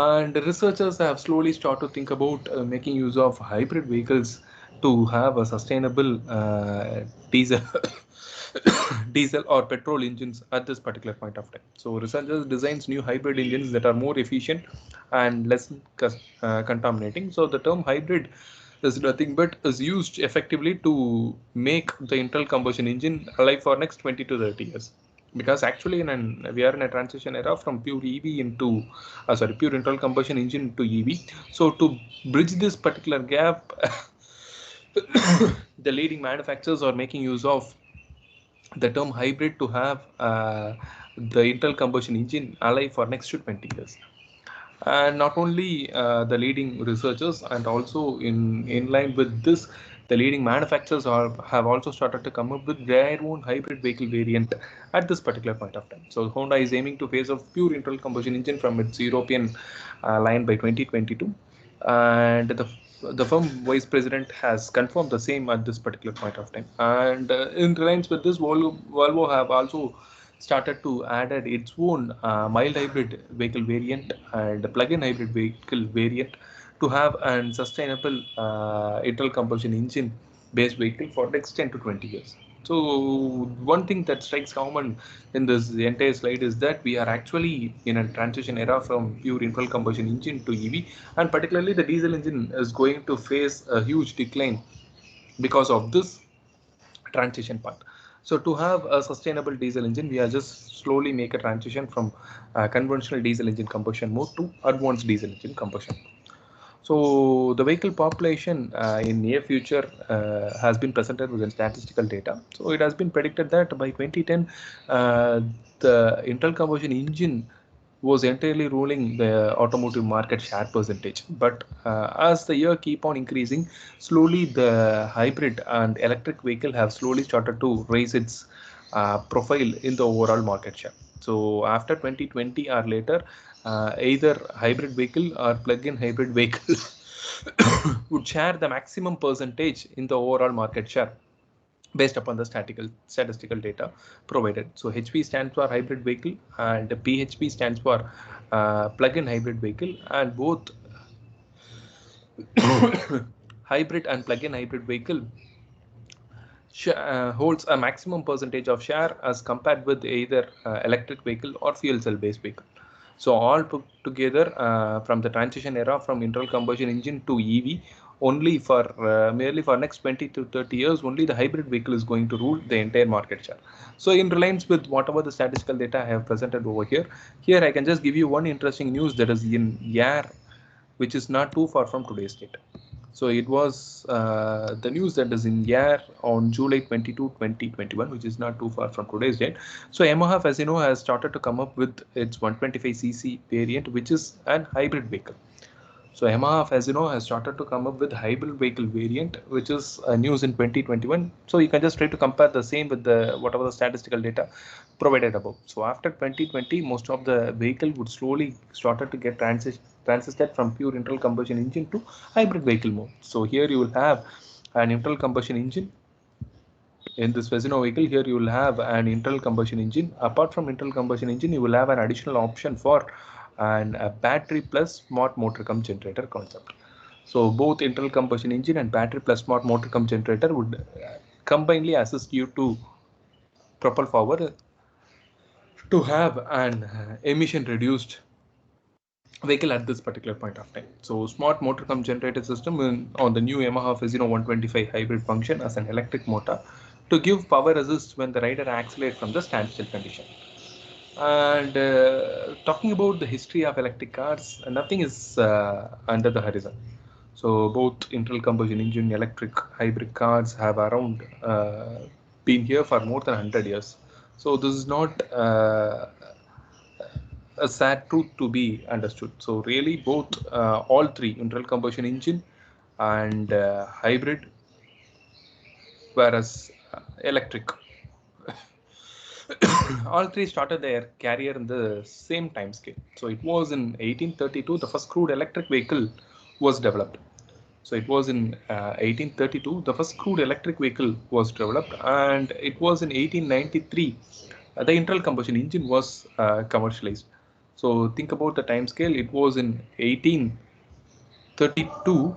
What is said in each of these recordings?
And researchers have slowly started to think about making use of hybrid vehicles to have a sustainable diesel diesel or petrol engines at this particular point of time. So researchers designs new hybrid engines that are more efficient and less contaminating. So the term hybrid is nothing but is used effectively to make the internal combustion engine alive for next 20 to 30 years. Because actually we are in a transition era from pure EV into pure internal combustion engine to EV. So to bridge this particular gap, the leading manufacturers are making use of the term hybrid to have the internal combustion engine alive for next to 20 years. And not only the leading researchers, and also in line with this, the leading manufacturers have also started to come up with their own hybrid vehicle variant at this particular point of time. So Honda is aiming to phase off pure internal combustion engine from its European line by 2022, and the firm vice president has confirmed the same at this particular point of time. And in reliance with this, Volvo have also started to added its own mild hybrid vehicle variant and plug-in hybrid vehicle variant to have an sustainable internal combustion engine based vehicle for next 10 to 20 years. So one thing that strikes common in this entire slide is that we are actually in a transition era from pure internal combustion engine to EV, and particularly the diesel engine is going to face a huge decline because of this transition part. So to have a sustainable diesel engine, we are just slowly make a transition from conventional diesel engine combustion mode to advanced diesel engine combustion. So the vehicle population in near future has been presented within statistical data. So it has been predicted that by 2010, the internal combustion engine was entirely ruling the automotive market share percentage. But as the year keep on increasing, slowly the hybrid and electric vehicle have slowly started to raise its profile in the overall market share. So after 2020 or later, either hybrid vehicle or plug-in hybrid vehicle would share the maximum percentage in the overall market share based upon the statistical data provided. So HP stands for hybrid vehicle and PHV stands for plug-in hybrid vehicle, and both hybrid and plug-in hybrid vehicle holds a maximum percentage of share as compared with either electric vehicle or fuel cell based vehicle. So all put together from the transition era from internal combustion engine to EV, only for merely for next 20 to 30 years, only the hybrid vehicle is going to rule the entire market share. So in reliance with whatever the statistical data I have presented over here, here I can just give you one interesting news that is in year, which is not too far from today's date. So it was the news that is in air on July 22, 2021, which is not too far from today's date. So Yamaha, as you know, has started to come up with its 125cc variant, which is an hybrid vehicle. So Yamaha, as you know, has started to come up with hybrid vehicle variant, which is news in 2021. So you can just try to compare the same with the whatever the statistical data provided above. So after 2020, most of the vehicle would slowly started to get transited from pure internal combustion engine to hybrid vehicle mode. So here you will have an internal combustion engine. In this Vesino vehicle, here you will have an internal combustion engine. Apart from internal combustion engine, you will have an additional option for a battery plus smart motor cum generator concept. So both internal combustion engine and battery plus smart motor cum generator would combinedly assist you to propel forward to have an emission reduced vehicle at this particular point of time. So smart motor cum generator system on the new Yamaha Fezino 125 hybrid function as an electric motor to give power assist when the rider accelerates from the standstill condition. And talking about the history of electric cars, nothing is under the horizon. So both internal combustion engine electric hybrid cars have around been here for more than 100 years. So this is not a sad truth to be understood. So really both all three internal combustion engine and hybrid, whereas electric, all three started their career in the same time scale. So it was in 1832 the first crude electric vehicle was developed. So it was in 1832 the first crude electric vehicle was developed, and it was in 1893 the internal combustion engine was commercialized. So think about the time scale. It was in 1832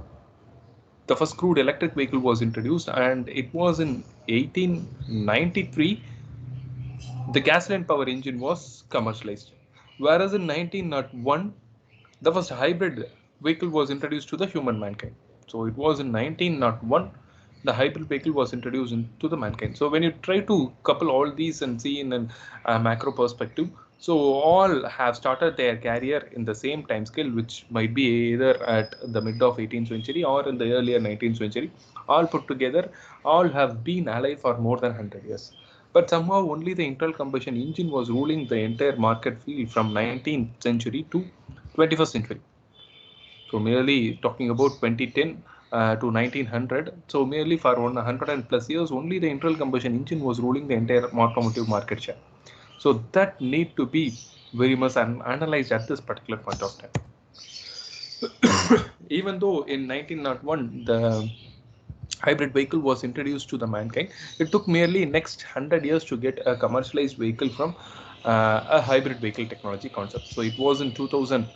the first crude electric vehicle was introduced, and it was in 1893 the gasoline power engine was commercialized. Whereas in 1901 the first hybrid vehicle was introduced to the human mankind. So it was in 1901 the hybrid vehicle was introduced into the mankind. So when you try to couple all these and see in a macro perspective, so all have started their career in the same time scale, which might be either at the mid of 18th century or in the earlier 19th century. All put together, all have been alive for more than 100 years. But somehow only the internal combustion engine was ruling the entire market field from 19th century to 21st century. So merely talking about 2010 to 1900, so merely for 100 and plus years, only the internal combustion engine was ruling the entire automotive market share. So that need to be very much analyzed at this particular point of time. Even though in 1901 the hybrid vehicle was introduced to the mankind, it took merely next 100 years to get a commercialized vehicle from a hybrid vehicle technology concept. So it was in 2000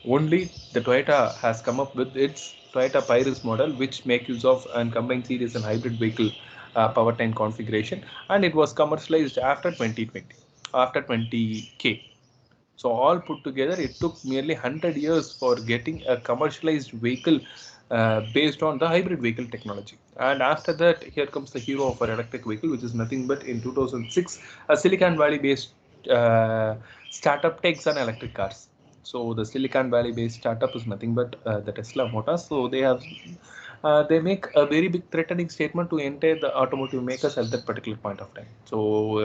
only the Toyota has come up with its Toyota Prius model, which make use of and combined series and hybrid vehicle powertrain configuration, and it was commercialized after 2020, after 20K. So all put together, it took nearly 100 years for getting a commercialized vehicle based on the hybrid vehicle technology. And after that, here comes the hero of our electric vehicle, which is nothing but in 2006, a Silicon Valley based startup takes on electric cars. So the Silicon Valley based startup is nothing but the Tesla Motors. So they make a very big threatening statement to entire the automotive makers at that particular point of time. So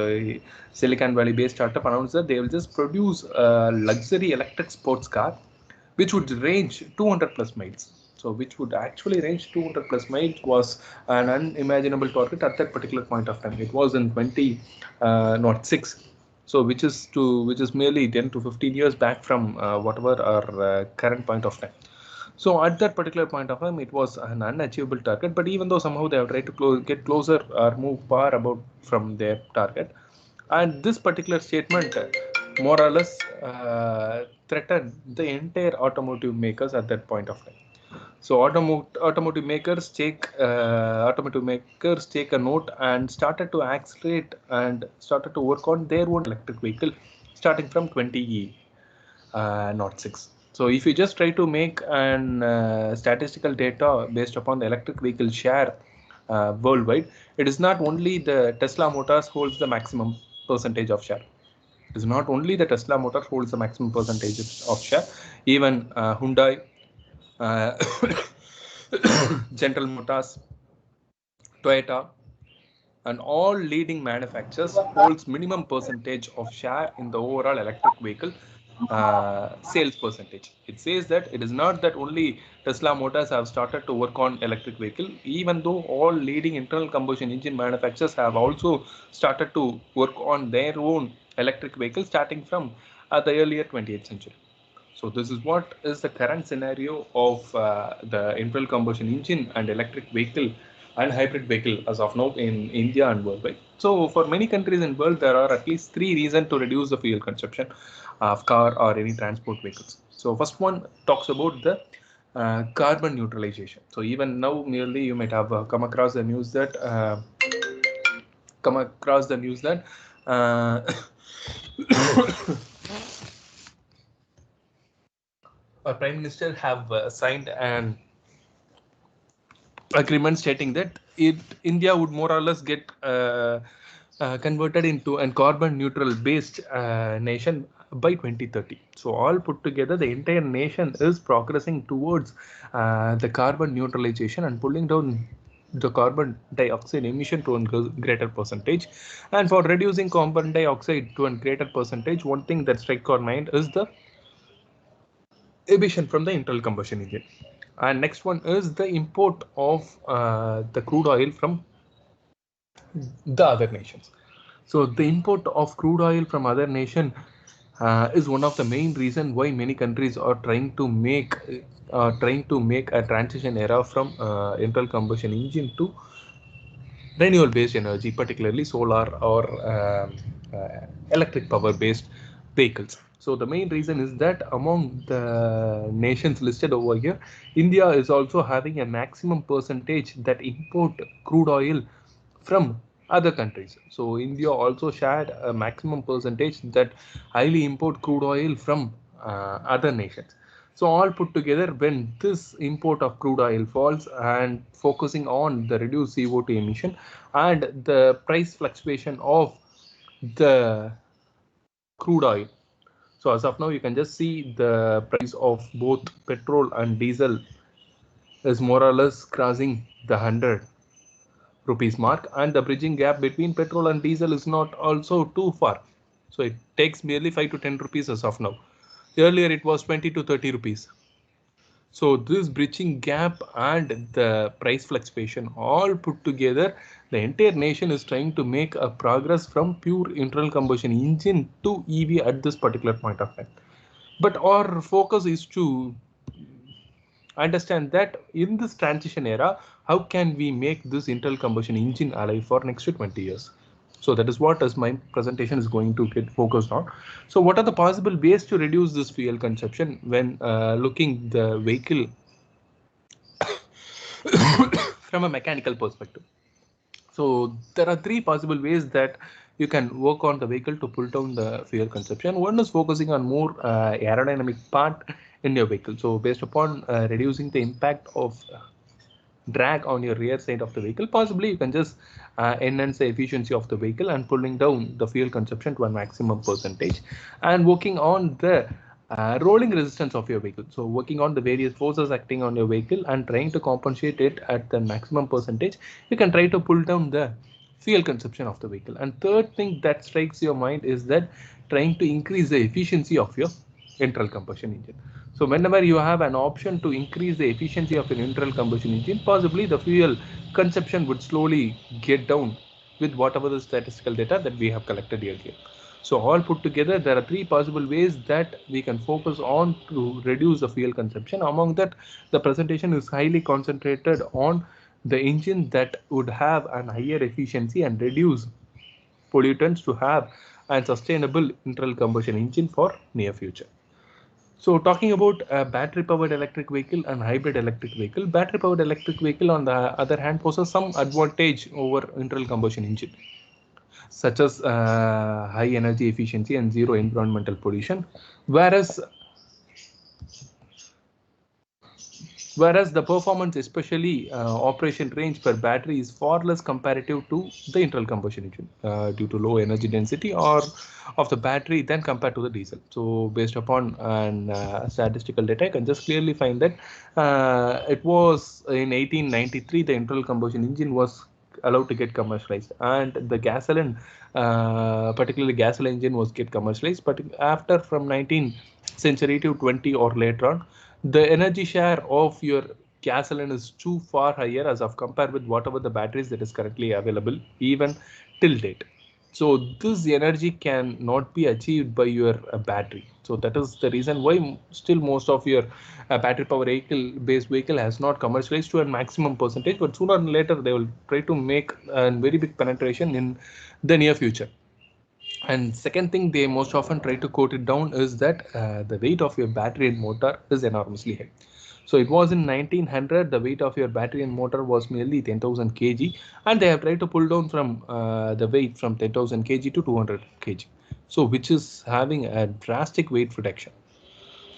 Silicon Valley based startup announced that they will just produce a luxury electric sports car which would range 200 plus miles. So which would actually range 200 plus miles was an unimaginable target at that particular point of time. It was in 2006. So which is merely 10 to 15 years back from whatever our current point of time. So at that particular point of time, it was an unachievable target. But even though somehow they have tried to get closer or move far about from their target, and this particular statement more or less threatened the entire automotive makers at that point of time. So automotive makers take a note and started to accelerate and started to work on their own electric vehicle starting from 2006. So if you just try to make an statistical data based upon the electric vehicle share worldwide, it is not only the Tesla Motors holds the maximum percentage of share. It is not only the Tesla Motors holds the maximum percentage of share. Even Hyundai, uh, General Motors, Toyota, and all leading manufacturers holds minimum percentage of share in the overall electric vehicle sales percentage. It says that it is not that only Tesla Motors have started to work on electric vehicle, even though all leading internal combustion engine manufacturers have also started to work on their own electric vehicle starting from the earlier 20th century. So this is what is the current scenario of the internal combustion engine and electric vehicle and hybrid vehicle as of now in India and worldwide. So for many countries in the world, there are at least 3 reasons to reduce the fuel consumption of car or any transport vehicles. So first one talks about the carbon neutralization. So even now, merely you might have come across the news that uh, our prime minister have signed an agreement stating that India would more or less get converted into a carbon neutral based nation by 2030. So all put together, the entire nation is progressing towards the carbon neutralization and pulling down the carbon dioxide emission to a greater percentage. And for reducing carbon dioxide to a greater percentage, one thing that strikes our mind is the emission from the internal combustion engine. And next one is the import of the crude oil from the other nations. So the import of crude oil from other nation is one of the main reason why many countries are trying to make a transition era from internal combustion engine to renewable based energy, particularly solar or electric power based vehicles. So the main reason is that among the nations listed over here, India is also having a maximum percentage that import crude oil from other countries. So India also shared a maximum percentage that highly import crude oil from other nations. So all put together, when this import of crude oil falls and focusing on the reduced CO2 emission and the price fluctuation of the crude oil. So as of now, you can just see the price of both petrol and diesel is more or less crossing the 100 rupees mark, and the bridging gap between petrol and diesel is not also too far. So it takes merely 5 to 10 rupees as of now. Earlier it was 20 to 30 rupees. So this bridging gap and the price fluctuation all put together, the entire nation is trying to make a progress from pure internal combustion engine to EV at this particular point of time. But our focus is to understand that in this transition era, how can we make this internal combustion engine alive for next to 20 years? So that is what as my presentation is going to get focused on. So what are the possible ways to reduce this fuel consumption when looking the vehicle from a mechanical perspective? So there are three possible ways that you can work on the vehicle to pull down the fuel consumption. One is focusing on more aerodynamic part in your vehicle. So based upon reducing the impact of drag on your rear side of the vehicle, possibly you can just enhance the efficiency of the vehicle and pulling down the fuel consumption to a maximum percentage, and working on the rolling resistance of your vehicle. So working on the various forces acting on your vehicle and trying to compensate it at the maximum percentage, you can try to pull down the fuel consumption of the vehicle. And third thing that strikes your mind is that trying to increase the efficiency of your internal combustion engine. So whenever you have an option to increase the efficiency of an internal combustion engine, possibly the fuel consumption would slowly get down with whatever the statistical data that we have collected earlier. So all put together, there are three possible ways that we can focus on to reduce the fuel consumption. Among that, the presentation is highly concentrated on the engine that would have an higher efficiency and reduce pollutants to have a sustainable internal combustion engine for near future. So talking about a battery powered electric vehicle and hybrid electric vehicle, battery powered electric vehicle on the other hand poses some advantage over internal combustion engine, such as high energy efficiency and zero environmental pollution, whereas the performance, especially operation range per battery, is far less comparative to the internal combustion engine due to low energy density or of the battery than compared to the diesel. So based upon statistical data, I can just clearly find that it was in 1893 the internal combustion engine was allowed to get commercialized, and the gasoline, particularly gasoline engine, was get commercialized. But after from 19th century to 20 or later on, the energy share of your gasoline is too far higher as of compared with whatever the batteries that is currently available even till date. So this energy can not be achieved by your battery. So that is the reason why still most of your battery power vehicle based vehicle has not commercialized to a maximum percentage, but sooner or later they will try to make a very big penetration in the near future. And second thing they most often try to quote it down is that the weight of your battery and motor is enormously high. So it was in 1900 the weight of your battery and motor was merely 10,000 kg, and they have tried to pull down from the weight from 10,000 kg to 200 kg. So which is having a drastic weight reduction.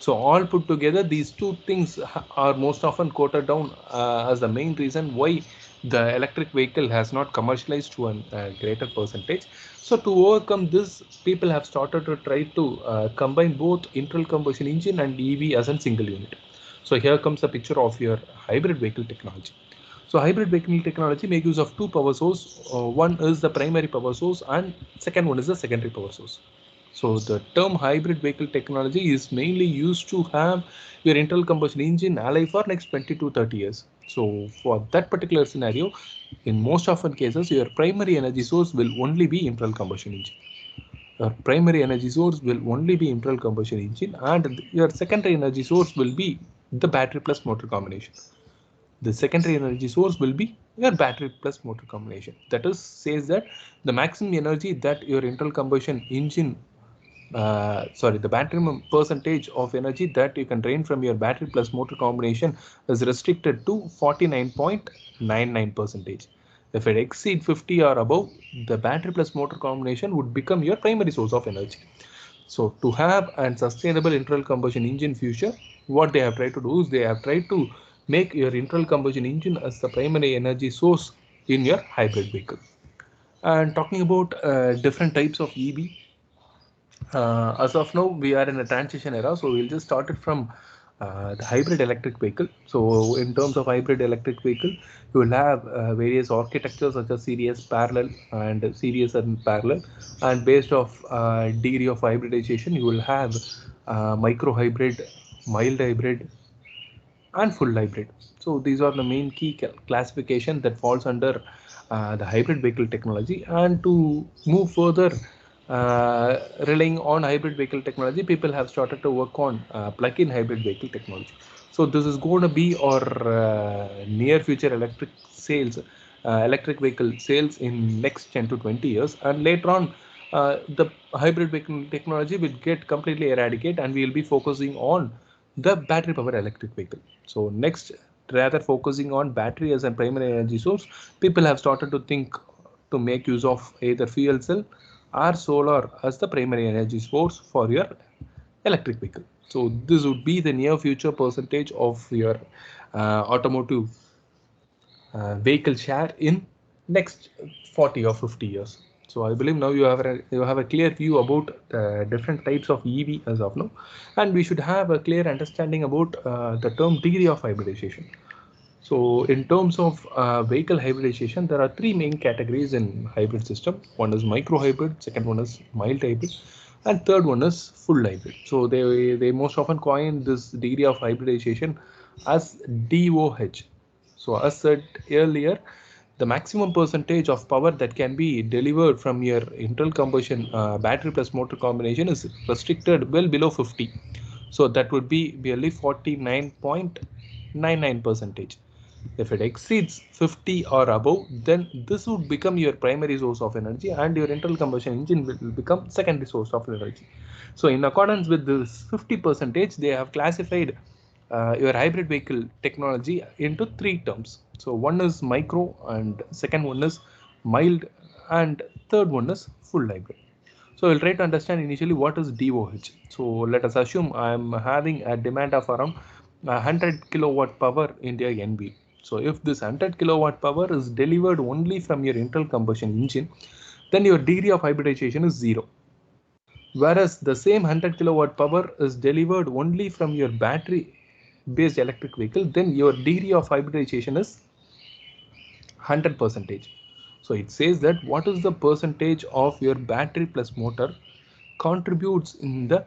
So all put together, these two things are most often quoted down as the main reason why the electric vehicle has not commercialized to a greater percentage. So to overcome this, people have started to try to combine both internal combustion engine and EV as a single unit. So here comes a picture of your hybrid vehicle technology. So hybrid vehicle technology make use of two power source. One is the primary power source and second one is the secondary power source. So the term hybrid vehicle technology is mainly used to have your internal combustion engine alive for next 20 to 30 years. So for that particular scenario, in most often cases, your primary energy source will only be internal combustion engine. Your primary energy source will only be internal combustion engine, and your secondary energy source will be the battery plus motor combination. The secondary energy source will be your battery plus motor combination. That is, says that the maximum energy that your internal combustion engine the battery percentage of energy that you can drain from your battery plus motor combination is restricted to 49.99%. If it exceeds 50 or above, the battery plus motor combination would become your primary source of energy. So to have a sustainable internal combustion engine future, what they have tried to do is they have tried to make your internal combustion engine as the primary energy source in your hybrid vehicle. And talking about different types of EV, as of now, we are in a transition era, so we'll just start it from the hybrid electric vehicle. So in terms of hybrid electric vehicle, you will have various architectures such as series, parallel, and series and parallel. And based off degree of hybridization, you will have micro hybrid, mild hybrid, and full hybrid. So these are the main key classification that falls under the hybrid vehicle technology. And to move further, relying on hybrid vehicle technology, people have started to work on plug-in hybrid vehicle technology. So this is going to be our near future electric vehicle sales in next 10 to 20 years. And later on, the hybrid vehicle technology will get completely eradicated, and we will be focusing on the battery powered electric vehicle. So next, rather focusing on battery as a primary energy source, people have started to think to make use of either fuel cell or solar as the primary energy source for your electric vehicle. So this would be the near future percentage of your automotive vehicle share in next 40 or 50 years. So I believe now you have a clear view about different types of EV as of now, and we should have a clear understanding about the term degree of hybridization. So in terms of vehicle hybridization, there are three main categories in hybrid system. One is micro hybrid, second one is mild hybrid, and third one is full hybrid. So they most often coin this degree of hybridization as DOH. So as said earlier, the maximum percentage of power that can be delivered from your internal combustion battery plus motor combination is restricted well below 50. So that would be barely 49.99%. If it exceeds 50 or above, then this would become your primary source of energy, and your internal combustion engine will become secondary source of energy. So in accordance with this 50%, they have classified your hybrid vehicle technology into three terms. So one is micro, and second one is mild, and third one is full hybrid. So we'll try to understand initially what is DOH. So let us assume I'm having a demand of around 100 kilowatt power in your NV. So if this 100 kilowatt power is delivered only from your internal combustion engine, then your degree of hybridization is 0. Whereas the same 100 kilowatt power is delivered only from your battery based electric vehicle, then your degree of hybridization is 100%. So it says that what is the percentage of your battery plus motor contributes in the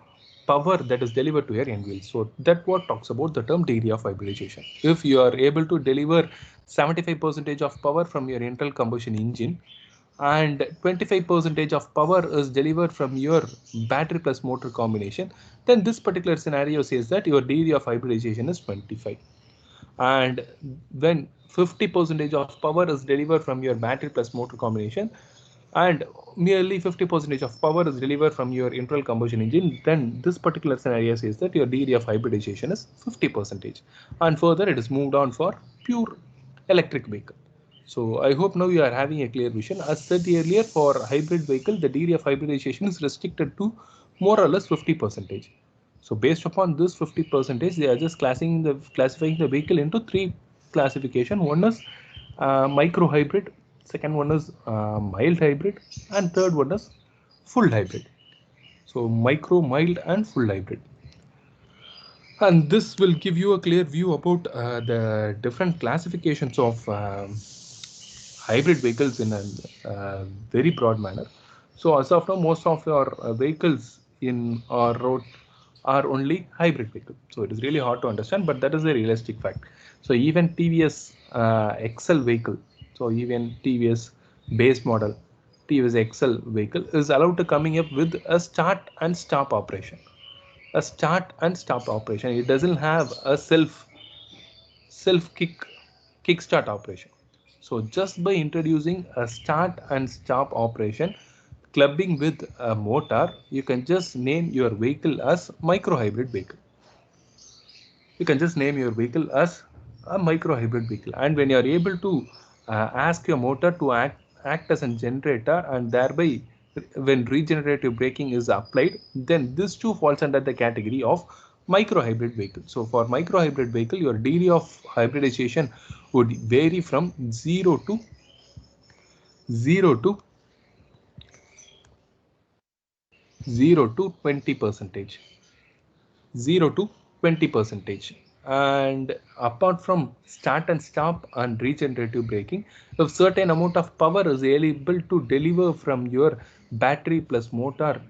power that is delivered to your end wheel. So that what talks about the term degree of hybridization. If you are able to deliver 75% of power from your internal combustion engine, and 25% of power is delivered from your battery plus motor combination, then this particular scenario says that your degree of hybridization is 25. And when 50% of power is delivered from your battery plus motor combination, and merely 50% of power is delivered from your internal combustion engine, then this particular scenario says that your degree of hybridization is 50%. And further, it is moved on for pure electric vehicle. So I hope now you are having a clear vision. As said earlier, for hybrid vehicle, the degree of hybridization is restricted to more or less 50%. So based upon this 50%, they are just classifying the vehicle into three classification. One is micro hybrid, second one is mild hybrid, and third one is full hybrid. So micro, mild, and full hybrid. And this will give you a clear view about the different classifications of hybrid vehicles in a very broad manner. So as of now, most of your vehicles in our road are only hybrid vehicles. So it is really hard to understand, but that is a realistic fact. So even TVS Excel vehicle, so even TVS base model, TVS Excel vehicle is allowed to coming up with a start and stop operation. A start and stop operation. It doesn't have a self kickstart operation. So just by introducing a start and stop operation, clubbing with a motor, you can just name your vehicle as micro hybrid vehicle. You can just name your vehicle as a micro hybrid vehicle. And when you are able to ask your motor to act as a generator, and thereby when regenerative braking is applied, then this too falls under the category of micro hybrid vehicle. So for micro hybrid vehicle, your degree of hybridization would vary from 0 to 20%. 0 to 20%. And apart from start and stop and regenerative braking, if certain amount of power is able to deliver from your battery plus motor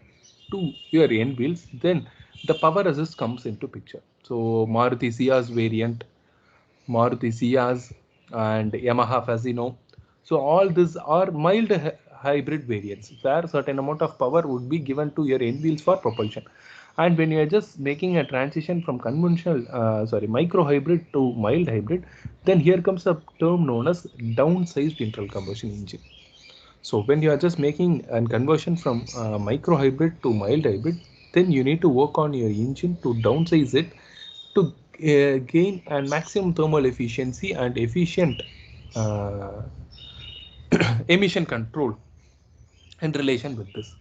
to your end wheels, then the power assist comes into picture. So Maruti Ciaz variant, Maruti Ciaz and Yamaha Fasino. So all these are mild hybrid variants where certain amount of power would be given to your end wheels for propulsion. And when you are just making a transition from conventional, micro hybrid to mild hybrid, then here comes a term known as downsized internal combustion engine. So when you are just making a conversion from micro hybrid to mild hybrid, then you need to work on your engine to downsize it to gain and maximum thermal efficiency and efficient uh, emission control in relation with this.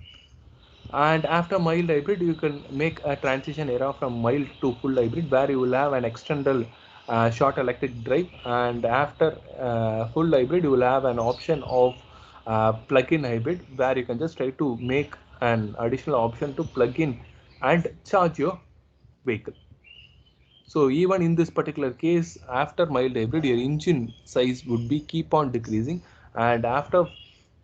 And after mild hybrid, you can make a transition era from mild to full hybrid, where you will have an external short electric drive. And after full hybrid, you will have an option of plug-in hybrid, where you can just try to make an additional option to plug in and charge your vehicle. So even in this particular case, after mild hybrid, your engine size would be keep on decreasing, and after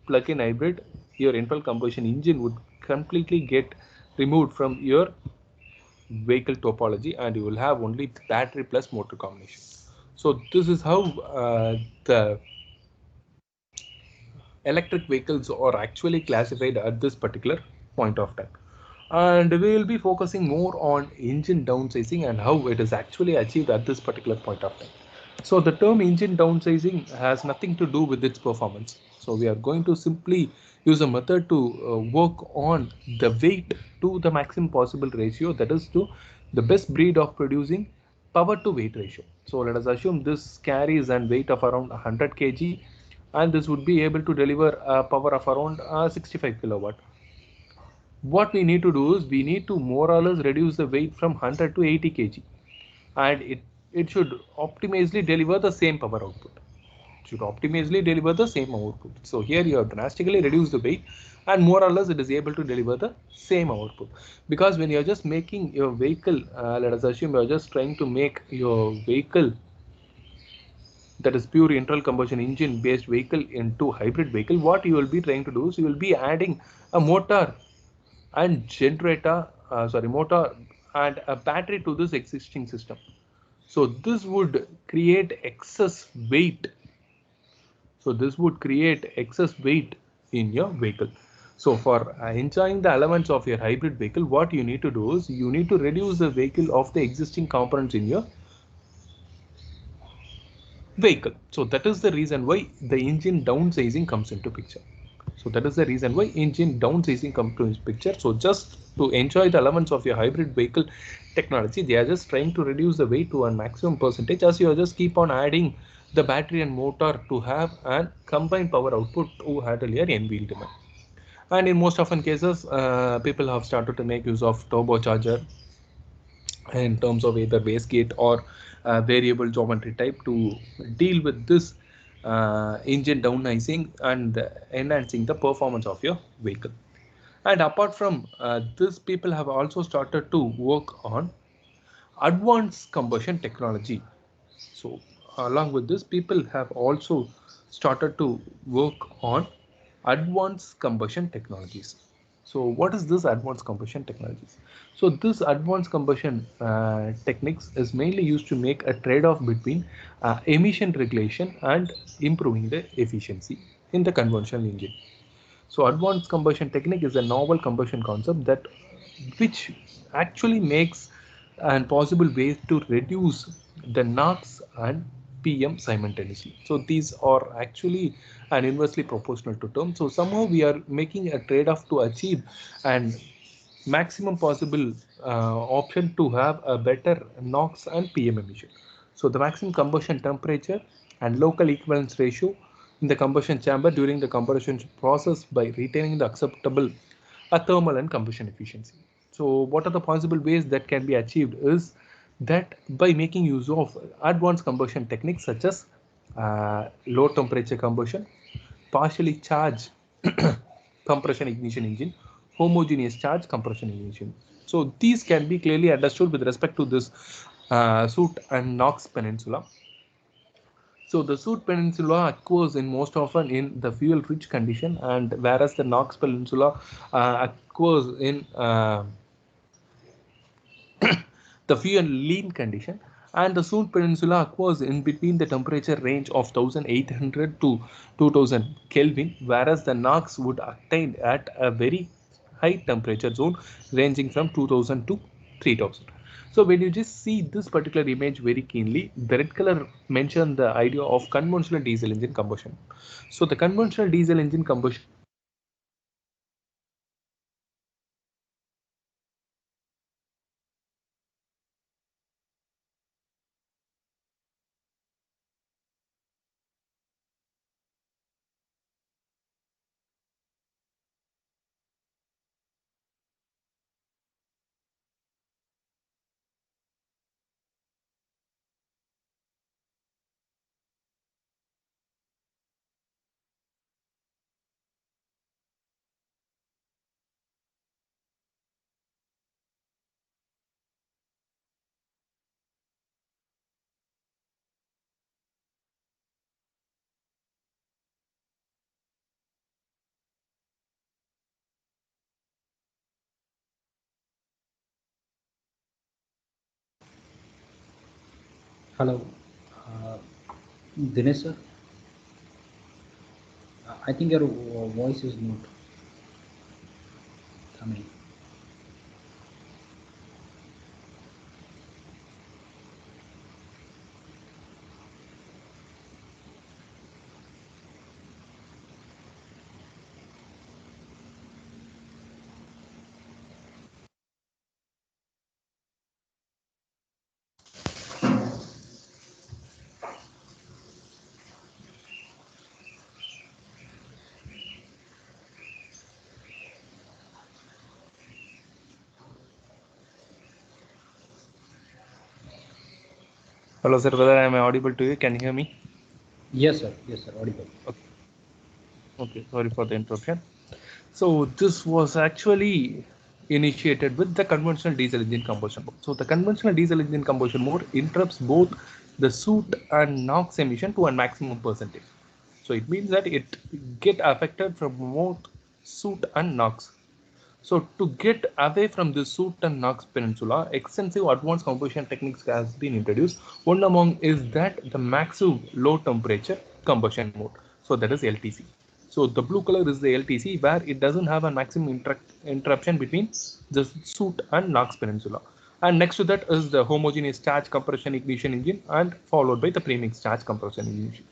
plug-in hybrid, your internal combustion engine would completely get removed from your vehicle topology, and you will have only battery plus motor combination. So this is how the electric vehicles are actually classified at this particular point of time. And we will be focusing more on engine downsizing and how it is actually achieved at this particular point of time. So the term engine downsizing has nothing to do with its performance. So we are going to simply use a method to work on the weight to the maximum possible ratio, that is to the best breed of producing power to weight ratio. So let us assume this carries a weight of around 100 kg, and this would be able to deliver a power of around 65 kilowatt. What we need to do is we need to more or less reduce the weight from 100 to 80 kg, and it should optimally deliver the same power output. It should optimally deliver the same output. So here you have drastically reduced the weight, and more or less it is able to deliver the same output. Because when you're just making your vehicle, let us assume you're just trying to make your vehicle that is pure internal combustion engine based vehicle into hybrid vehicle, what you will be trying to do is you will be adding a motor and motor and a battery to this existing system. So this would create excess weight. So this would create excess weight in your vehicle. So for enjoying the elements of your hybrid vehicle, what you need to do is you need to reduce the vehicle of the existing components in your vehicle. So that is the reason why the engine downsizing comes into picture. So that is the reason why engine downsizing comes to this picture. So just to enjoy the elements of your hybrid vehicle technology, they are just trying to reduce the weight to a maximum percentage, as you just keep on adding the battery and motor to have a combined power output to handle your end-wheel demand. And in most often cases, people have started to make use of turbocharger in terms of either wastegate or variable geometry type to deal with this engine downsizing and enhancing the performance of your vehicle. And apart from this, people have also started to work on advanced combustion technology. So along with this, people have also started to work on advanced combustion technologies. So what is this advanced combustion technologies? So this advanced combustion techniques is mainly used to make a trade-off between emission regulation and improving the efficiency in the conventional engine. So advanced combustion technique is a novel combustion concept that which actually makes an possible way to reduce the NOx and PM simultaneously. So these are actually and inversely proportional to term. So somehow we are making a trade-off to achieve and maximum possible option to have a better NOx and PM emission. So the maximum combustion temperature and local equivalence ratio in the combustion chamber during the combustion process by retaining the acceptable thermal and combustion efficiency. So what are the possible ways that can be achieved is that by making use of advanced combustion techniques such as low temperature combustion, partially charged compression ignition engine, homogeneous charge compression ignition. So these can be clearly understood with respect to this Soot and Knox Peninsula. So the Soot Peninsula occurs in most often in the fuel-rich condition, and whereas the Knox Peninsula occurs in the fuel lean condition, and the Soot Peninsula occurs in between the temperature range of 1800 to 2000 Kelvin, whereas the Knox would attain at a very high temperature zone ranging from 2000 to 3000. So when you just see this particular image very keenly, the red color mentions the idea of conventional diesel engine combustion. So the conventional diesel engine combustion Hello, Dinesh sir. I think your voice is not coming. Hello, sir. Whether I am audible to you? Can you hear me? Yes, sir. Yes, sir. Audible. Okay. Okay. Sorry for the interruption. So this was actually initiated with the conventional diesel engine combustion mode. So the conventional diesel engine combustion mode interrupts both the soot and NOx emission to a maximum percentage. So it means that it get affected from both soot and NOx. So to get away from the Soot and Knox Peninsula, extensive advanced combustion techniques has been introduced. One among is that the massive low temperature combustion mode. So that is LTC. So the blue color is the LTC where it doesn't have a maximum interruption between the Soot and Knox Peninsula. And next to that is the homogeneous charge compression ignition engine and followed by the premix charge compression ignition.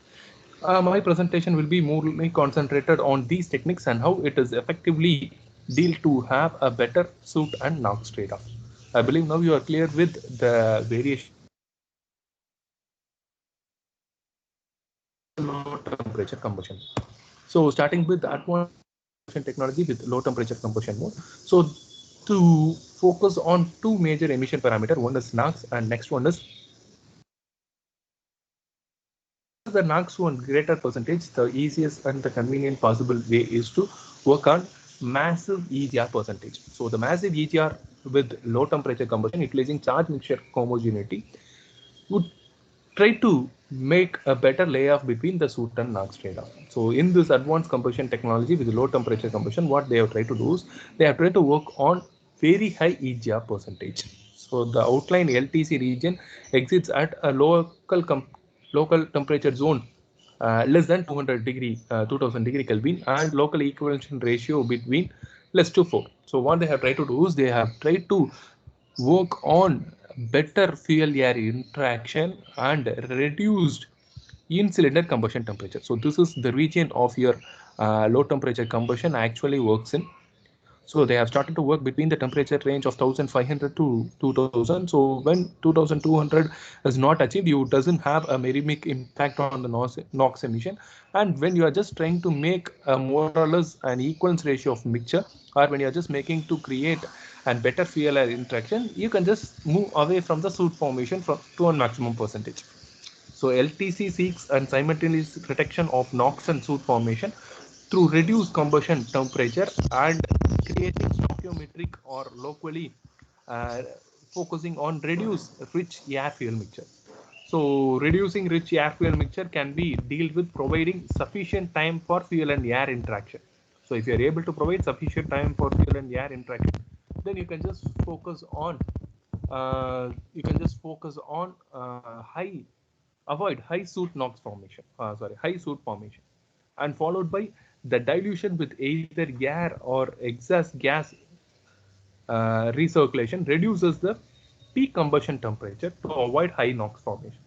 My presentation will be more concentrated on these techniques and how it is effectively deal to have a better Soot and Knox trade-off. I believe now you are clear with the variation low temperature combustion. So starting with the advanced technology with low temperature combustion mode. So to focus on two major emission parameter, one is NOx and next one is the NOx to a greater percentage, the easiest and the convenient possible way is to work on massive EGR percentage. So the massive EGR with low temperature combustion utilizing charge mixture homogeneity would try to make a better layoff between the Soot and NOx trade-off. So in this advanced combustion technology with low temperature combustion, what they have tried to do is they have tried to work on very high EGR percentage. So the outline LTC region exits at a local temperature zone less than 2000 degree Kelvin and local equivalence ratio between less to 4. So what they have tried to do is they have tried to work on better fuel air interaction and reduced in cylinder combustion temperature. So this is the region of your low temperature combustion actually works in. So they have started to work between the temperature range of 1500 to 2000. So when 2200 is not achieved, you doesn't have a very big impact on the NOx emission. And when you are just trying to make a more or less an equivalence ratio of mixture, or when you are just making to create a better fuel air interaction, you can just move away from the soot formation from to a maximum percentage. So LTC seeks and simultaneous reduction of NOx and soot formation through reduced combustion temperature and creating stoichiometric or locally uh, focusing on reduce rich air fuel mixture. So reducing rich air fuel mixture can be dealt with providing sufficient time for fuel and air interaction. So if you are able to provide sufficient time for fuel and air interaction, then you can just focus on high avoid high soot NOx formation, high soot formation, and followed by the dilution with either air or exhaust gas recirculation reduces the peak combustion temperature to avoid high NOx formation.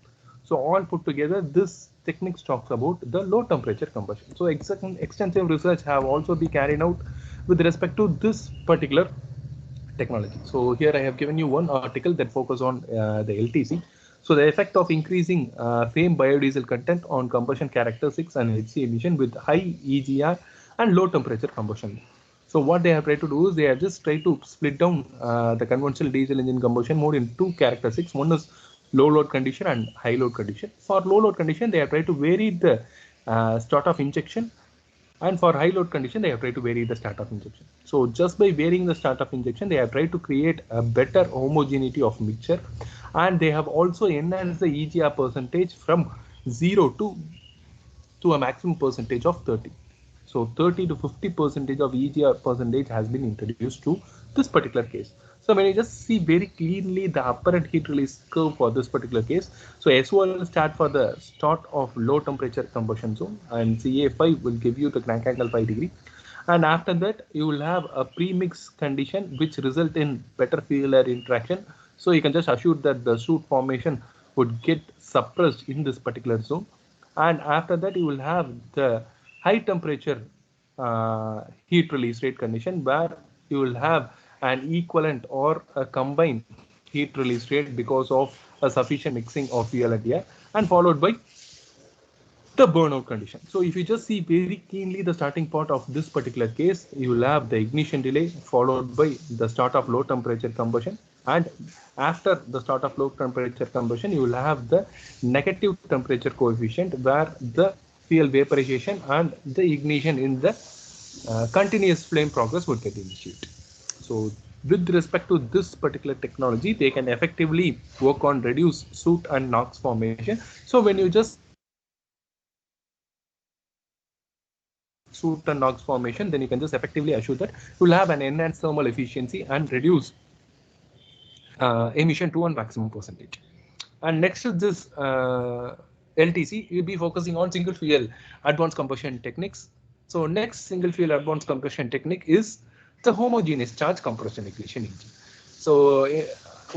So all put together, this technique talks about the low temperature combustion. So extensive research have also been carried out with respect to this particular technology. So here I have given you one article that focus on the LTC. So the effect of increasing FAME biodiesel content on combustion characteristics and HC emission with high EGR and low temperature combustion. So what they have tried to do is they have just tried to split down the conventional diesel engine combustion mode in two characteristics. One is low load condition and high load condition. For low load condition, they have tried to vary the start of injection, and for high load condition, they have tried to vary the start of injection. So just by varying the start of injection, they have tried to create a better homogeneity of mixture, and they have also enhanced the EGR percentage from 0 to a maximum percentage of 30. So 30 to 50 percentage of EGR percentage has been introduced to this particular case. So when you just see very cleanly the apparent heat release curve for this particular case, so SO will start for the start of low temperature combustion zone, and CA5 will give you the crank angle 5 degree. And after that, you will have a premix condition which result in better fuel air interaction. So you can just assure that the soot formation would get suppressed in this particular zone. And after that, you will have the high temperature heat release rate condition where you will have an equivalent or a combined heat release rate because of a sufficient mixing of fuel and air, and followed by the burnout condition. So if you just see very keenly the starting part of this particular case, you will have the ignition delay followed by the start of low temperature combustion, and after the start of low temperature combustion, you will have the negative temperature coefficient where the fuel vaporization and the ignition in the continuous flame progress would get initiated. So with respect to this particular technology, they can effectively work on reduce soot and NOx formation. So when you just soot and NOx formation, then you can just effectively assure that you will have an enhanced thermal efficiency and reduce emission to a maximum percentage. And next to this LTC, you'll be focusing on single fuel advanced combustion techniques. So next single fuel advanced combustion technique is the homogeneous charge compression ignition engine. So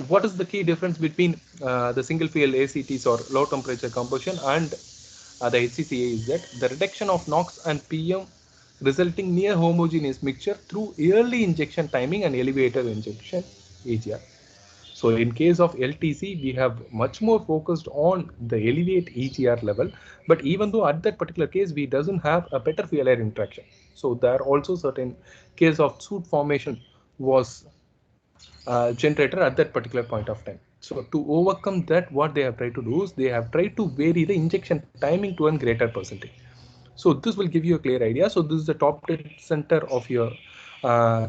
what is the key difference between the single fuel ACTs or low temperature combustion and the HCCA is that the reduction of NOx and PM resulting near homogeneous mixture through early injection timing and elevated injection AGR. So in case of LTC, we have much more focused on the elevate EGR level, but even though at that particular case, we doesn't have a better fuel air interaction. So there are also certain case of soot formation was generated at that particular point of time. So to overcome that, what they have tried to do is they have tried to vary the injection timing to a greater percentage. So this will give you a clear idea. So this is the top dead center of your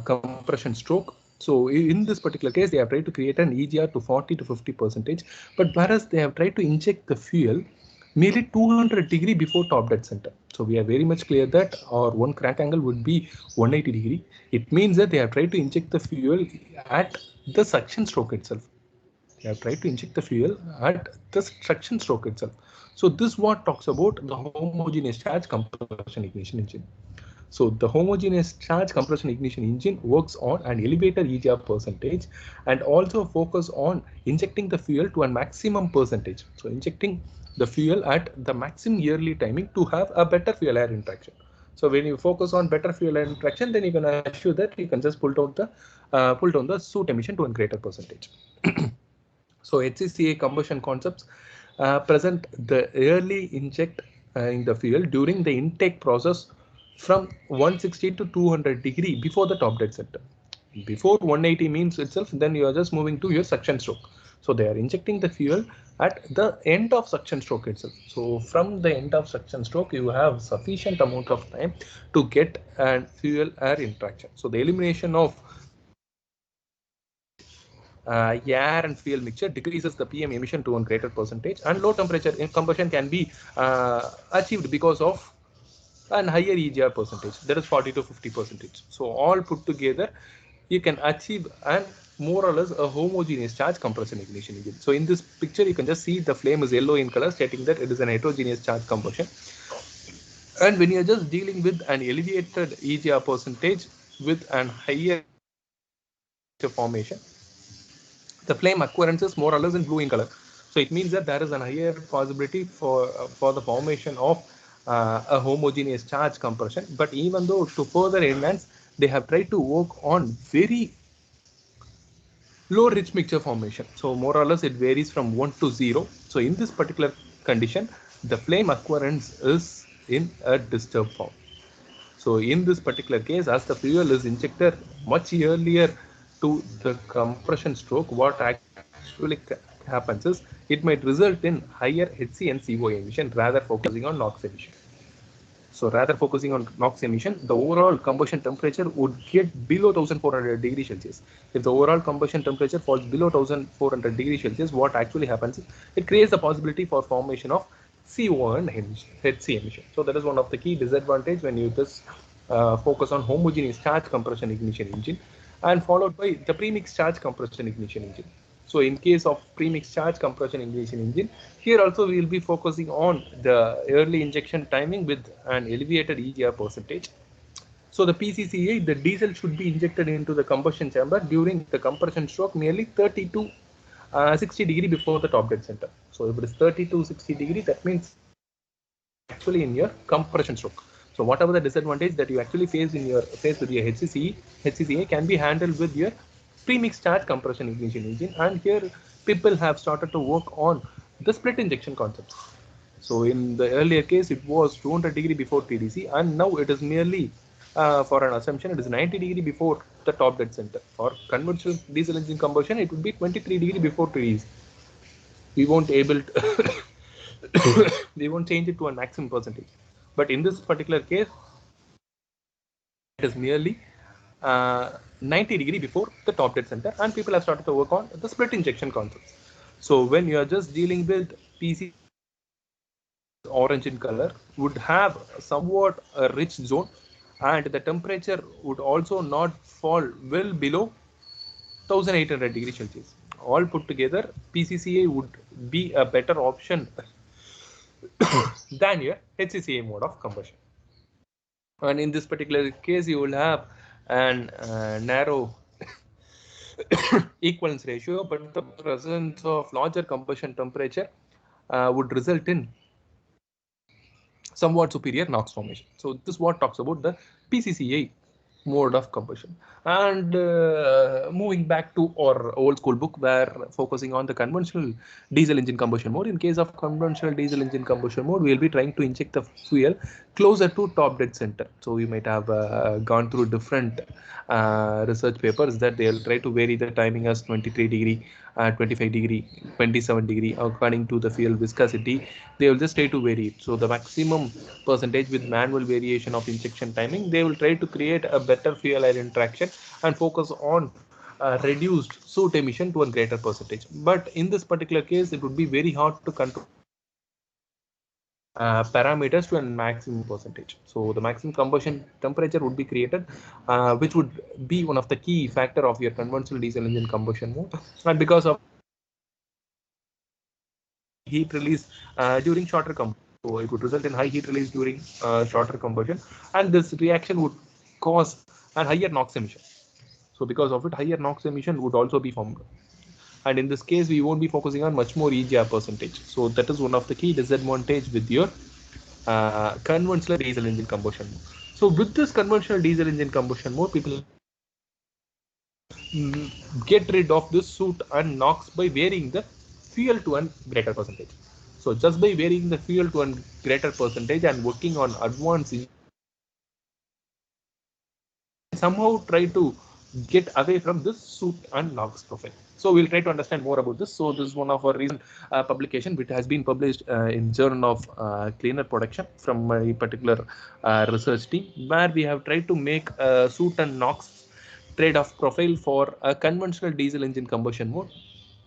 compression stroke. So in this particular case, they have tried to create an EGR to 40 to 50 percentage, but whereas they have tried to inject the fuel merely 200 degree before top dead center. So we are very much clear that our one crank angle would be 180 degree. It means that they have tried to inject the fuel at the suction stroke itself. They have tried to inject the fuel at the suction stroke itself. So this what talks about the homogeneous charge compression ignition engine. So the homogeneous charge compression ignition engine works on an elevated EGR percentage and also focus on injecting the fuel to a maximum percentage. So injecting the fuel at the maximum yearly timing to have a better fuel air interaction. So when you focus on better fuel air interaction, then you can assure that you can just pull down the soot emission to a greater percentage. So HCCA combustion concepts present the early inject in the fuel during the intake process from 160 to 200 degree before the top dead center. Before 180 means itself, then you are just moving to your suction stroke. So they are injecting the fuel at the end of suction stroke itself. So from the end of suction stroke, you have sufficient amount of time to get an fuel air interaction. So the elimination of air and fuel mixture decreases the PM emission to a greater percentage, and low temperature combustion can be achieved because of an higher EGR percentage, that is 40 to 50%. So all put together, you can achieve an more or less a homogeneous charge compression ignition engine. So in this picture, you can just see the flame is yellow in color, stating that it is an heterogeneous charge combustion. And when you're just dealing with an elevated EGR percentage with an higher formation, the flame occurrence is more or less in blue in color. So it means that there is a higher possibility for the formation of a homogeneous charge compression. But even though to further enhance, they have tried to work on very low rich mixture formation. So more or less it varies from 1 to 0. So in this particular condition, the flame occurrence is in a disturbed form. So in this particular case, as the fuel is injected much earlier to the compression stroke, what actually happens is it might result in higher HC and CO emission rather focusing on NOx emission. So rather focusing on NOx emission, the overall combustion temperature would get below 1400 degrees Celsius. If the overall combustion temperature falls below 1400 degrees Celsius, what actually happens is it creates the possibility for formation of CO and HC emission. So that is one of the key disadvantage when you just focus on homogeneous charge compression ignition engine, and followed by the premix charge compression ignition engine. So in case of premix charge compression ignition engine, here also we will be focusing on the early injection timing with an elevated EGR percentage. So the PCCA, the diesel should be injected into the combustion chamber during the compression stroke nearly 30 to 60 degree before the top dead center. So if it is 30 to 60 degree, that means actually in your compression stroke. So whatever the disadvantage that you actually face with your HCCA can be handled with your premix charge compression ignition engine. And here people have started to work on the split injection concepts. So in the earlier case, it was 200 degree before TDC, and now it is merely for an assumption, it is 90 degree before the top dead center. For conventional diesel engine combustion, it would be 23 degree before TDC. We won't able to we won't change it to a maximum percentage. But in this particular case, it is merely 90 degree before the top dead center, and people have started to work on the split injection concepts. So when you are just dealing with PC orange in color, would have somewhat a rich zone, and the temperature would also not fall well below 1800 degrees Celsius. All put together, PCCA would be a better option than your HCCA mode of combustion. And in this particular case, you will have an narrow equivalence ratio, but the presence of larger combustion temperature would result in somewhat superior NOx formation. So this is what talks about the PCCA mode of combustion. And moving back to our old school book, where focusing on the conventional diesel engine combustion mode. In case of conventional diesel engine combustion mode, we will be trying to inject the fuel closer to top dead center. So you might have gone through different research papers that they'll try to vary the timing as 23 degree, 25 degree, 27 degree according to the fuel viscosity. They will just try to vary it. So the maximum percentage with manual variation of injection timing, they will try to create a better fuel air interaction and focus on reduced soot emission to a greater percentage. But in this particular case, it would be very hard to control parameters to a maximum percentage. So the maximum combustion temperature would be created, which would be one of the key factor of your conventional diesel engine combustion mode. And because of heat release during shorter combustion. So it would result in high heat release during shorter combustion, and this reaction would cause a higher NOx emission. So because of it, higher NOx emission would also be formed. And in this case, we won't be focusing on much more EGR percentage. So that is one of the key disadvantage with your conventional diesel engine combustion mode. So with this conventional diesel engine combustion mode, people get rid of this soot and NOx by varying the fuel to a greater percentage. So just by varying the fuel to a greater percentage and working on advanced, somehow try to get away from this soot and NOx profile. So we'll try to understand more about this. So this is one of our recent publication which has been published in Journal of Cleaner Production from a particular research team, where we have tried to make a soot and NOx trade-off profile for a conventional diesel engine combustion mode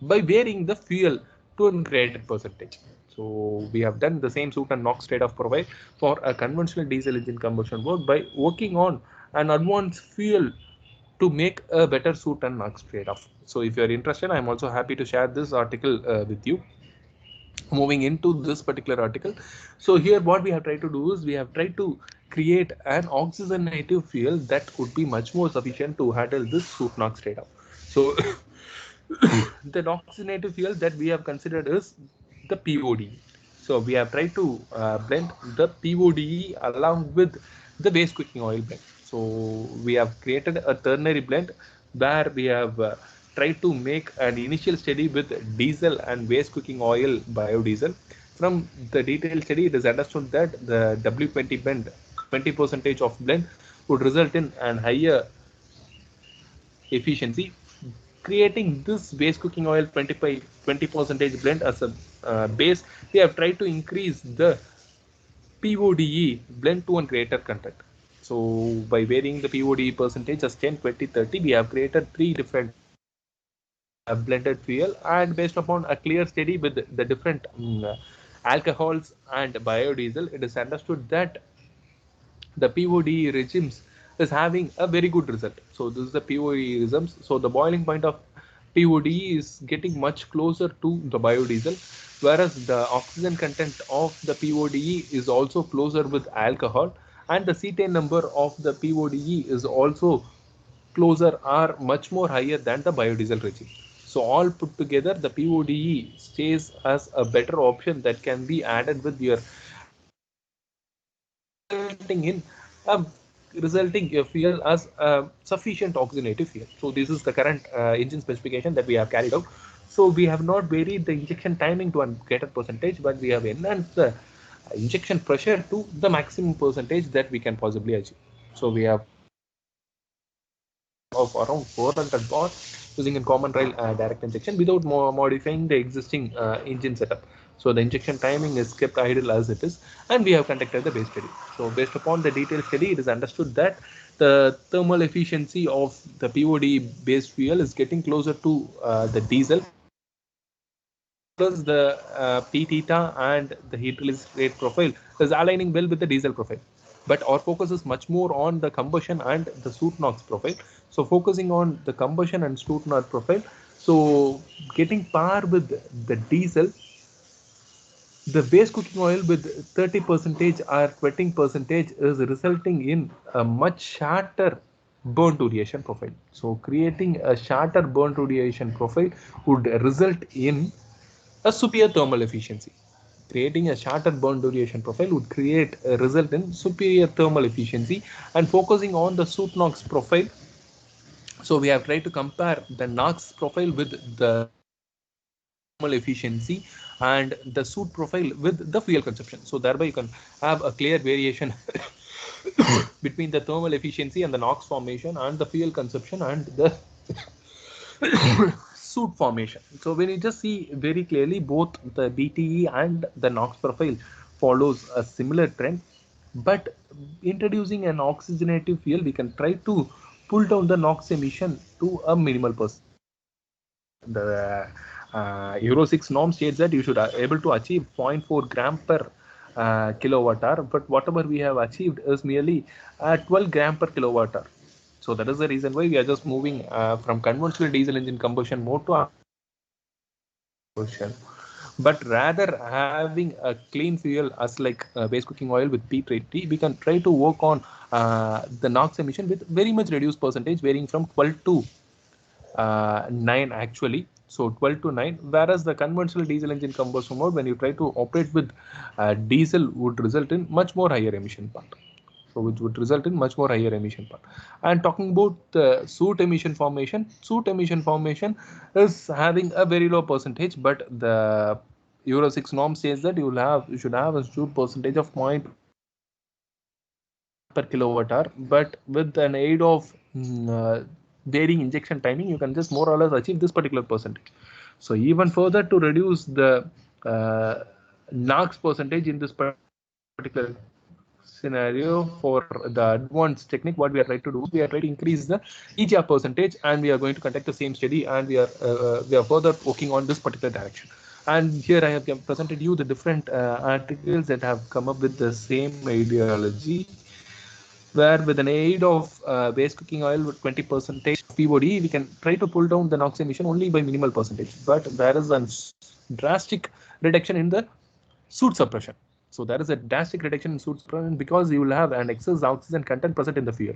by varying the fuel to a greater percentage. So we have done the same soot and NOx trade-off profile for a conventional diesel engine combustion mode by working on an advanced fuel to make a better soot and NOx trade-off. So if you are interested, I'm also happy to share this article with you. Moving into this particular article, so here what we have tried to do is we have tried to create an oxygenative fuel that could be much more sufficient to handle this soot NOx trade-off. So the oxygenative fuel that we have considered is the PODE. So we have tried to blend the PODE along with the waste cooking oil blend. So we have created a ternary blend where we have tried to make an initial study with diesel and waste cooking oil biodiesel. From the detailed study, it is understood that the W20 blend, 20% of blend would result in an higher efficiency, creating this base cooking oil 20% blend as a base. We have tried to increase the PODE blend to a greater content. So by varying the PODE percentage as 10, 20, 30, we have created three different blended fuel, and based upon a clear study with the different alcohols and biodiesel, it is understood that the PODE regimes is having a very good result. So this is the PODE regimes. So the boiling point of PODE is getting much closer to the biodiesel, whereas the oxygen content of the PODE is also closer with alcohol, and the cetane number of the PODE is also closer or much more higher than the biodiesel regime. So all put together, the PODE stays as a better option that can be added with your resulting in a resulting fuel as a sufficient oxygenative fuel. So this is the current engine specification that we have carried out. So we have not varied the injection timing to a greater percentage, but we have enhanced the injection pressure to the maximum percentage that we can possibly achieve. So we have of around 400 bar using a common rail direct injection without modifying the existing engine setup. So the injection timing is kept idle as it is, and we have conducted the base study. So based upon the detailed study, it is understood that the thermal efficiency of the POD based fuel is getting closer to the diesel, plus the P theta and the heat release rate profile is aligning well with the diesel profile. But our focus is much more on the combustion and the soot NOx profile. So focusing on the combustion and soot NOx profile, so getting par with the diesel, the base cooking oil with 30% or 20% is resulting in a much shorter burn duration profile. So creating a shorter burn duration profile would result in a superior thermal efficiency. Creating a shorter burn duration profile would create a result in superior thermal efficiency, and focusing on the soot NOx profile. So we have tried to compare the NOx profile with the thermal efficiency and the soot profile with the fuel consumption. So thereby you can have a clear variation between the thermal efficiency and the NOx formation and the fuel consumption and the soot formation. So when you just see very clearly, both the BTE and the NOx profile follows a similar trend, but introducing an oxygenative fuel, we can try to pull down the NOx emission to a minimal percent. The Euro 6 norm states that you should able to achieve 0.4 gram per kilowatt hour, but whatever we have achieved is merely 12 gram per kilowatt hour. So that is the reason why we are just moving from conventional diesel engine combustion mode to combustion. but rather having a clean fuel as like waste cooking oil with P30, we can try to work on the NOx emission with very much reduced percentage, varying from 12 to 9 actually. So 12 to 9, whereas the conventional diesel engine combustion mode, when you try to operate with diesel, would result in much more higher emission part. So which would result in much more higher emission part. And talking about the soot emission formation is having a very low percentage, but the Euro 6 norm says that you should have a soot percentage of 0.1 per kilowatt hour, but with an aid of varying injection timing, you can just more or less achieve this particular percentage. So even further to reduce the NOx percentage in this particular scenario, for the advanced technique, what we are trying to do is we are trying to increase the EGR percentage, and we are going to conduct the same study, and we are further working on this particular direction. And here I have presented you the different articles that have come up with the same ideology, where with an aid of waste cooking oil with 20% POD, we can try to pull down the NOx emission only by minimal percentage. But there is a drastic reduction in the soot suppression. So there is a drastic reduction in soot suppression because you will have an excess oxygen content present in the fuel.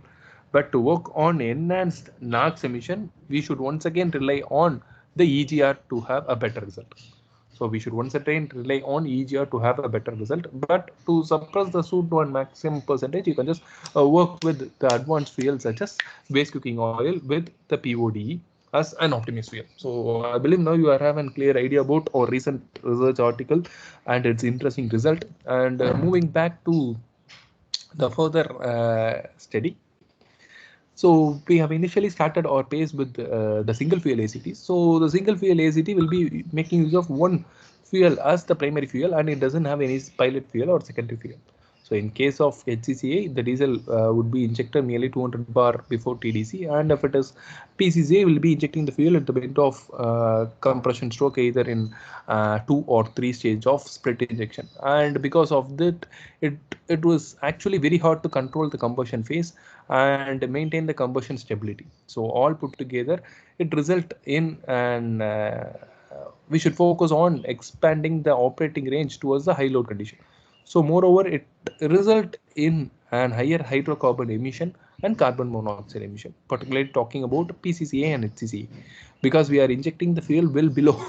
But to work on enhanced NOx emission, we should once again rely on the EGR to have a better result. So we should once again rely on EGR to have a better result. But to suppress the soot to a maximum percentage, you can just work with the advanced fuel such as waste cooking oil with the PODE as an optimized fuel. So I believe now you are having a clear idea about our recent research article and its interesting result. And moving back to the further study. So we have initially started our pace with the single fuel ACTs. So the single fuel ACT will be making use of one fuel as the primary fuel, and it doesn't have any pilot fuel or secondary fuel. So in case of HCCA, the diesel would be injected nearly 200 bar before TDC, and if it is PCCA, will be injecting the fuel at the end of compression stroke, either in 2 or 3 stage of split injection. And because of that, it was actually very hard to control the combustion phase and maintain the combustion stability. So all put together, it result in an we should focus on expanding the operating range towards the high load condition. So moreover, it result in an higher hydrocarbon emission and carbon monoxide emission, particularly talking about PCCA and HCCA, because we are injecting the fuel well below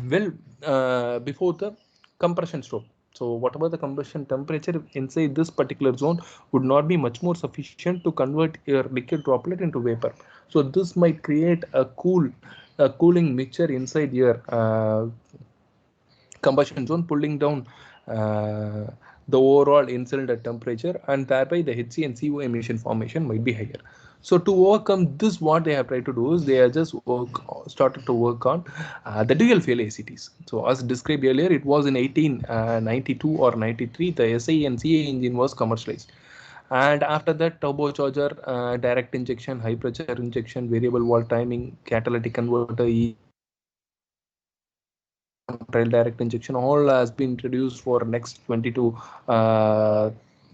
well before the compression stroke. So whatever the combustion temperature inside this particular zone would not be much more sufficient to convert your liquid droplet into vapor. So this might create a cooling mixture inside your combustion zone, pulling down the overall incident temperature, and thereby the HC and CO emission formation might be higher. So to overcome this, what they have tried to do is they have just started to work on the dual fuel ACTs. So as described earlier, it was in 1892 or 93, the SI and CA engine was commercialized. And after that, turbocharger, direct injection, high pressure injection, variable valve timing, catalytic converter, trail direct injection, all has been introduced for next 20 to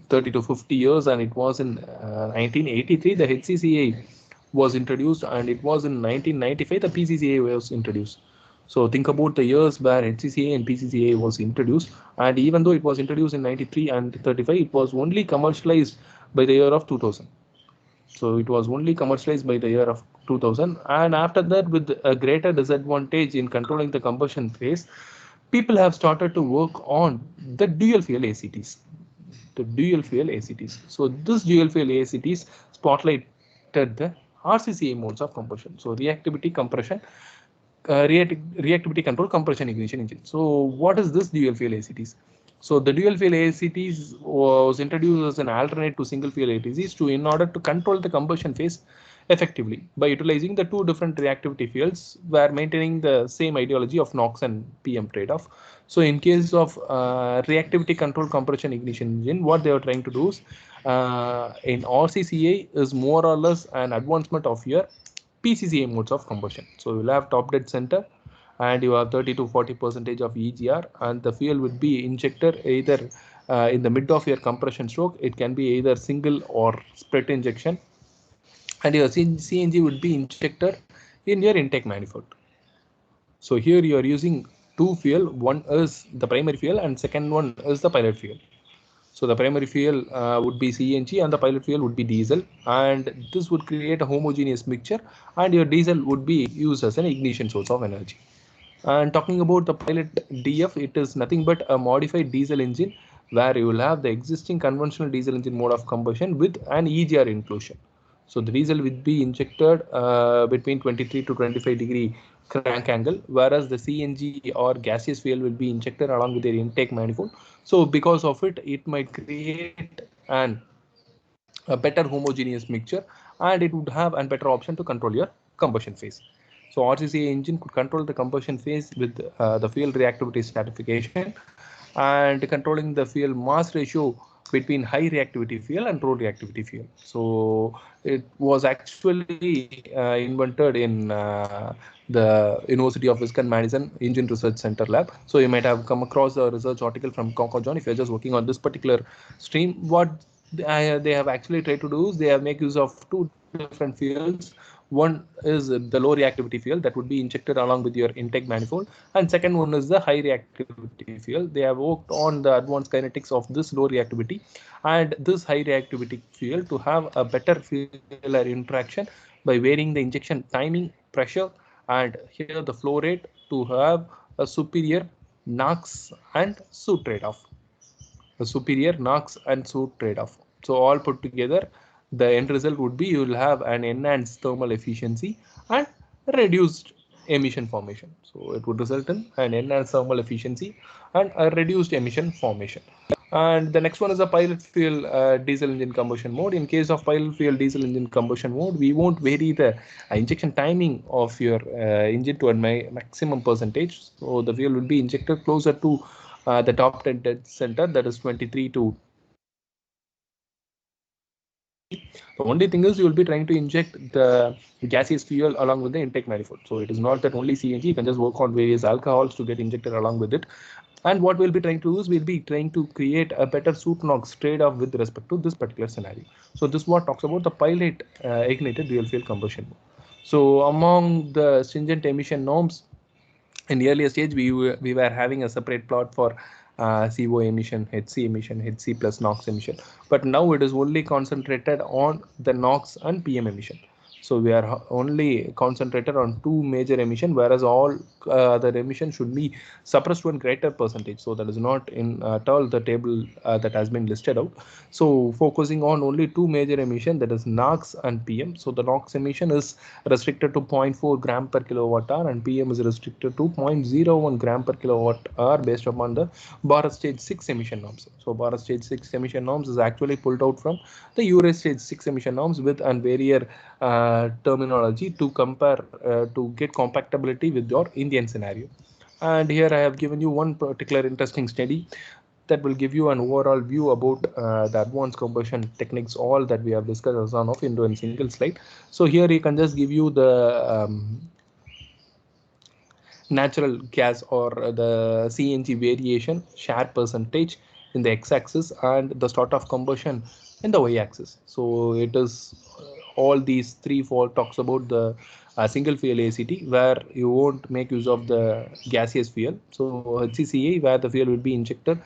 30 to 50 years, and it was in 1983 the HCCA was introduced, and it was in 1995 the PCCA was introduced. So think about the years where HCCA and PCCA was introduced, and even though it was introduced in 93 and 35, it was only commercialized by the year of 2000. So it was only commercialized by the year of 2000, and after that, with a greater disadvantage in controlling the combustion phase, people have started to work on the dual fuel ACTs. The dual fuel ACTs. So this dual fuel ACTs spotlighted the RCCA modes of combustion. So reactivity, compression, reactivity control, compression, ignition engine. So what is this dual fuel ACTs? So the dual fuel ACTs was introduced as an alternate to single fuel ACTs in order to control the combustion phase effectively by utilizing the two different reactivity fuels, while maintaining the same ideology of NOx and PM trade-off. So in case of reactivity control, compression, ignition engine, what they are trying to do is in RCCA is more or less an advancement of your PCCA modes of combustion. So you'll have top dead center, and you have 30 to 40% of EGR, and the fuel would be injected either in the mid of your compression stroke. It can be either single or split injection, and your CNG would be injected in your intake manifold. So here you are using two fuel. One is the primary fuel and second one is the pilot fuel. So the primary fuel would be CNG and the pilot fuel would be diesel, and this would create a homogeneous mixture, and your diesel would be used as an ignition source of energy. And talking about the pilot DF, it is nothing but a modified diesel engine where you will have the existing conventional diesel engine mode of combustion with an EGR inclusion. So the diesel will be injected between 23 to 25-degree crank angle, whereas the CNG or gaseous fuel will be injected along with their intake manifold. So because of it, it might create a better homogeneous mixture, and it would have a better option to control your combustion phase. So RCCA engine could control the combustion phase with the fuel reactivity stratification and controlling the fuel mass ratio between high reactivity fuel and low reactivity fuel. So it was actually invented in the University of Wisconsin-Madison Engine Research Center lab. So you might have come across a research article from Concord John if you're just working on this particular stream. What they have actually tried to do is they have make use of two different fuels. One is the low reactivity fuel that would be injected along with your intake manifold, and second one is the high reactivity fuel. They have worked on the advanced kinetics of this low reactivity and this high reactivity fuel to have a better fuel air interaction by varying the injection timing, pressure, and here the flow rate to have a superior NOx and soot trade-off. A superior NOx and soot trade-off. So all put together, the end result would be you will have an enhanced thermal efficiency and reduced emission formation. So it would result in an enhanced thermal efficiency and a reduced emission formation. And the next one is a pilot fuel diesel engine combustion mode. In case of pilot fuel diesel engine combustion mode, we won't vary the injection timing of your engine to a maximum percentage. So the fuel will be injected closer to the top dead center, that is 23 to. The only thing is you will be trying to inject the gaseous fuel along with the intake manifold. So it is not that only CNG, you can just work on various alcohols to get injected along with it. And what we'll be trying to do is we'll be trying to create a better soot NOx trade-off with respect to this particular scenario. So this what talks about the pilot ignited dual fuel combustion. So among the stringent emission norms, in the earlier stage, we were having a separate plot for CO emission, HC emission, HC plus NOx emission. But now it is only concentrated on the NOx and PM emission. So we are only concentrated on two major emission, whereas all other emission should be suppressed to a greater percentage. So that is not in at all the table that has been listed out. So focusing on only two major emission, that is NOx and PM. So the NOx emission is restricted to 0.4 gram per kilowatt hour and PM is restricted to 0.01 gram per kilowatt hour based upon the Bharat Stage 6 emission norms. So Bharat Stage 6 emission norms is actually pulled out from the EURA Stage 6 emission norms with and various terminology to compare to get compatibility with your Indian scenario. And here I have given you one particular interesting study that will give you an overall view about the advanced combustion techniques, all that we have discussed as on of into a single slide. So here you can just give you the natural gas or the CNG variation share percentage in the x-axis and the start of combustion in the y-axis. So it is all these three four talks about the single fuel ACT where you won't make use of the gaseous fuel. So HCCA where the fuel will be injected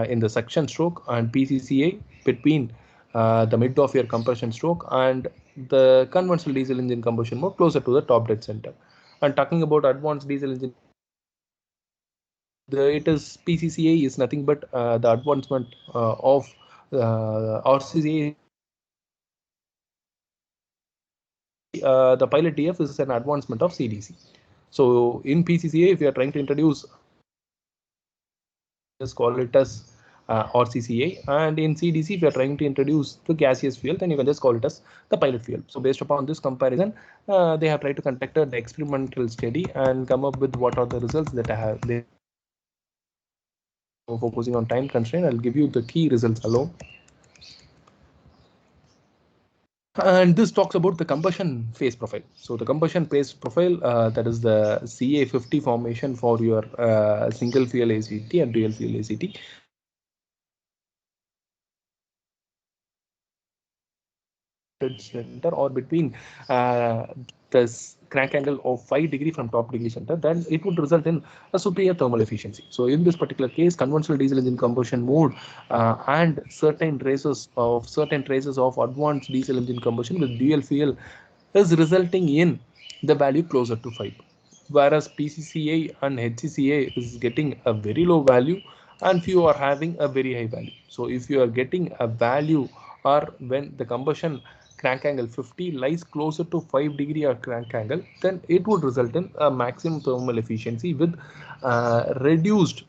in the suction stroke, and PCCA between the mid of your compression stroke, and the conventional diesel engine combustion mode closer to the top dead center. And talking about advanced diesel engine, it is PCCA is nothing but the advancement of RCCA. The pilot DF is an advancement of CDC. So in PCCA, if you are trying to introduce, just call it as RCCA, and in CDC, if you are trying to introduce the gaseous fuel, then you can just call it as the pilot fuel. So based upon this comparison, they have tried to conduct the experimental study and come up with what are the results that I have. They focusing on time constraint, I'll give you the key results alone. And this talks about the combustion phase profile. So the combustion phase profile, that is the CA50 formation for your single fuel ACT and dual fuel ACT. Center or between this crank angle of 5 degree from top degree center, then it would result in a superior thermal efficiency. So in this particular case, conventional diesel engine combustion mode and certain traces of advanced diesel engine combustion with dual fuel is resulting in the value closer to 5, whereas PCCA and HCCA is getting a very low value and few are having a very high value. So if you are getting a value, or when the combustion crank angle 50 lies closer to 5 degree or crank angle, then it would result in a maximum thermal efficiency with reduced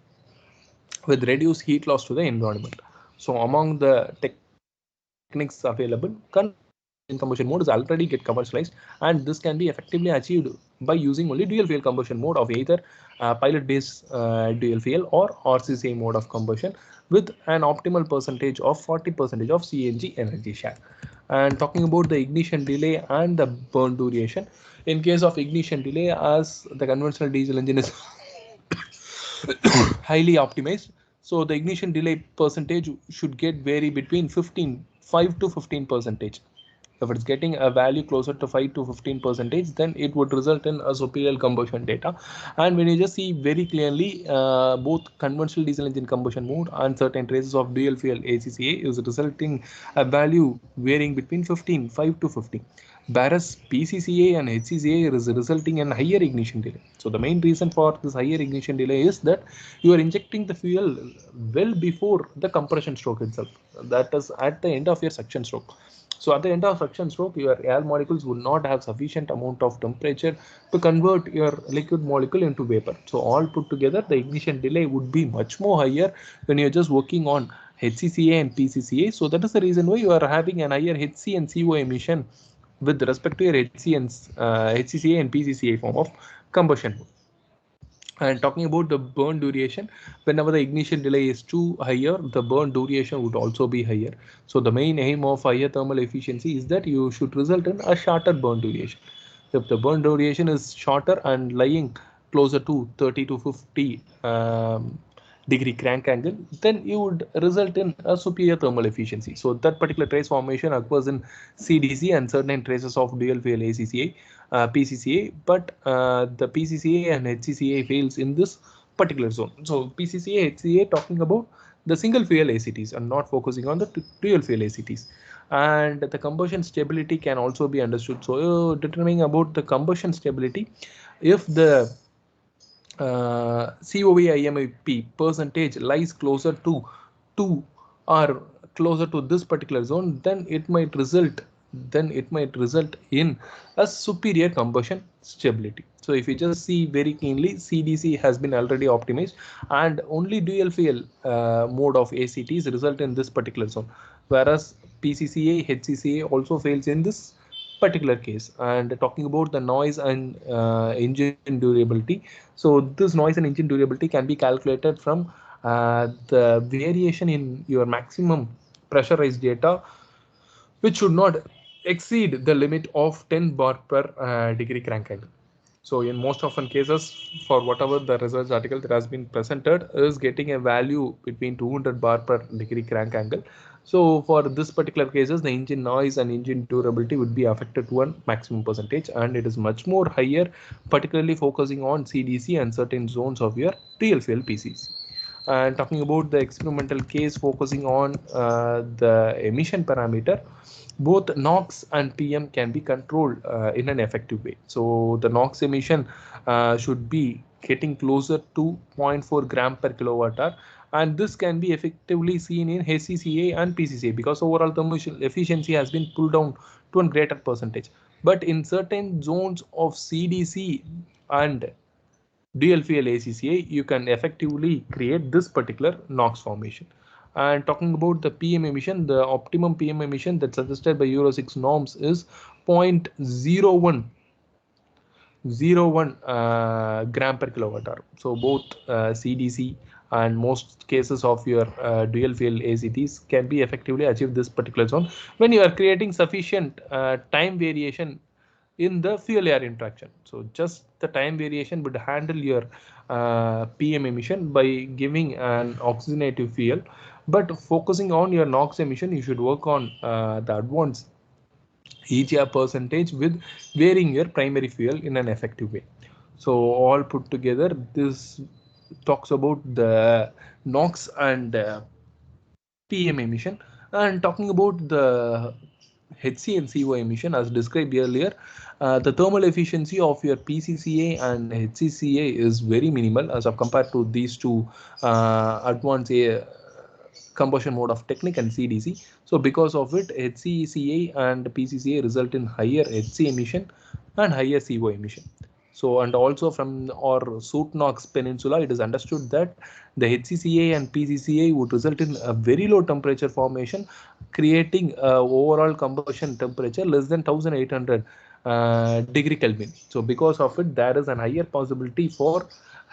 heat loss to the environment. So among the techniques available, combustion mode is already get commercialized, and this can be effectively achieved by using only dual fuel combustion mode of either pilot based dual fuel or RCCA mode of combustion with an optimal percentage of 40% of CNG energy share. And talking about the ignition delay and the burn duration, in case of ignition delay, as the conventional diesel engine is highly optimized, so the ignition delay percentage should get vary between 5 to 15 percentage. If it's getting a value closer to 5 to 15 percentage, then it would result in a superior combustion data. And when you just see very clearly, both conventional diesel engine combustion mode and certain traces of dual fuel ACCA is resulting a value varying between 5 to 15, whereas PCCA and HCCA is resulting in higher ignition delay. So the main reason for this higher ignition delay is that you are injecting the fuel well before the compression stroke itself, that is at the end of your suction stroke. So at the end of suction stroke, your air molecules would not have sufficient amount of temperature to convert your liquid molecule into vapor. So all put together, the ignition delay would be much more higher when you're just working on HCCA and PCCA. So that is the reason why you are having an higher HC and CO emission with respect to your HCCA and PCCA form of combustion. And talking about the burn duration, whenever the ignition delay is too higher, the burn duration would also be higher. So the main aim of higher thermal efficiency is that you should result in a shorter burn duration. If the burn duration is shorter and lying closer to 30 to 50 degree crank angle, then you would result in a superior thermal efficiency. So that particular trace formation occurs in CDC and certain traces of dual fuel ACCA, PCCA, but the PCCA and HCCA fails in this particular zone. So PCCA, HCCA talking about the single fuel ACTs and not focusing on the dual fuel ACTs. And the combustion stability can also be understood. So determining about the combustion stability, if the COV-IMIP percentage lies closer to 2 or closer to this particular zone, then it might result in a superior combustion stability. So if you just see very keenly, CDC has been already optimized and only dual fuel mode of ACTs result in this particular zone, whereas PCCA, HCCA also fails in this particular case. And talking about the noise and engine durability, so this noise and engine durability can be calculated from the variation in your maximum pressurized data, which should not exceed the limit of 10 bar per degree crank angle. So in most often cases, for whatever the research article that has been presented is getting a value between 200 bar per degree crank angle. So for this particular cases, the engine noise and engine durability would be affected to one maximum percentage, and it is much more higher, particularly focusing on CDC and certain zones of your dual fuel PCC. And talking about the experimental case focusing on the emission parameter, both NOx and PM can be controlled in an effective way. So the NOx emission should be getting closer to 0.4 gram per kilowatt hour, and this can be effectively seen in HCCA and PCCA because overall thermal efficiency has been pulled down to a greater percentage. But in certain zones of CDC and dual fuel ACCA, you can effectively create this particular NOx formation. And talking about the PM emission, the optimum PM emission that's suggested by Euro 6 norms is 0.01 gram per kilowatt hour. So both CDC and most cases of your dual fuel ACTs can be effectively achieved this particular zone when you are creating sufficient time variation in the fuel air interaction. So just the time variation would handle your PM emission by giving an oxygenative fuel, but focusing on your NOx emission, you should work on the advanced EGR percentage with varying your primary fuel in an effective way. So all put together, this talks about the NOx and PM emission. And talking about the HC and CO emission as described earlier, the thermal efficiency of your PCCA and HCCA is very minimal as of compared to these two advanced combustion mode of technique and CDC. So because of it, HCCA and PCCA result in higher HC emission and higher CO emission. So, and also from our Soot-Knox Peninsula, it is understood that the HCCA and PCCA would result in a very low temperature formation, creating overall combustion temperature less than 1800 degree Kelvin. So because of it, there is an higher possibility for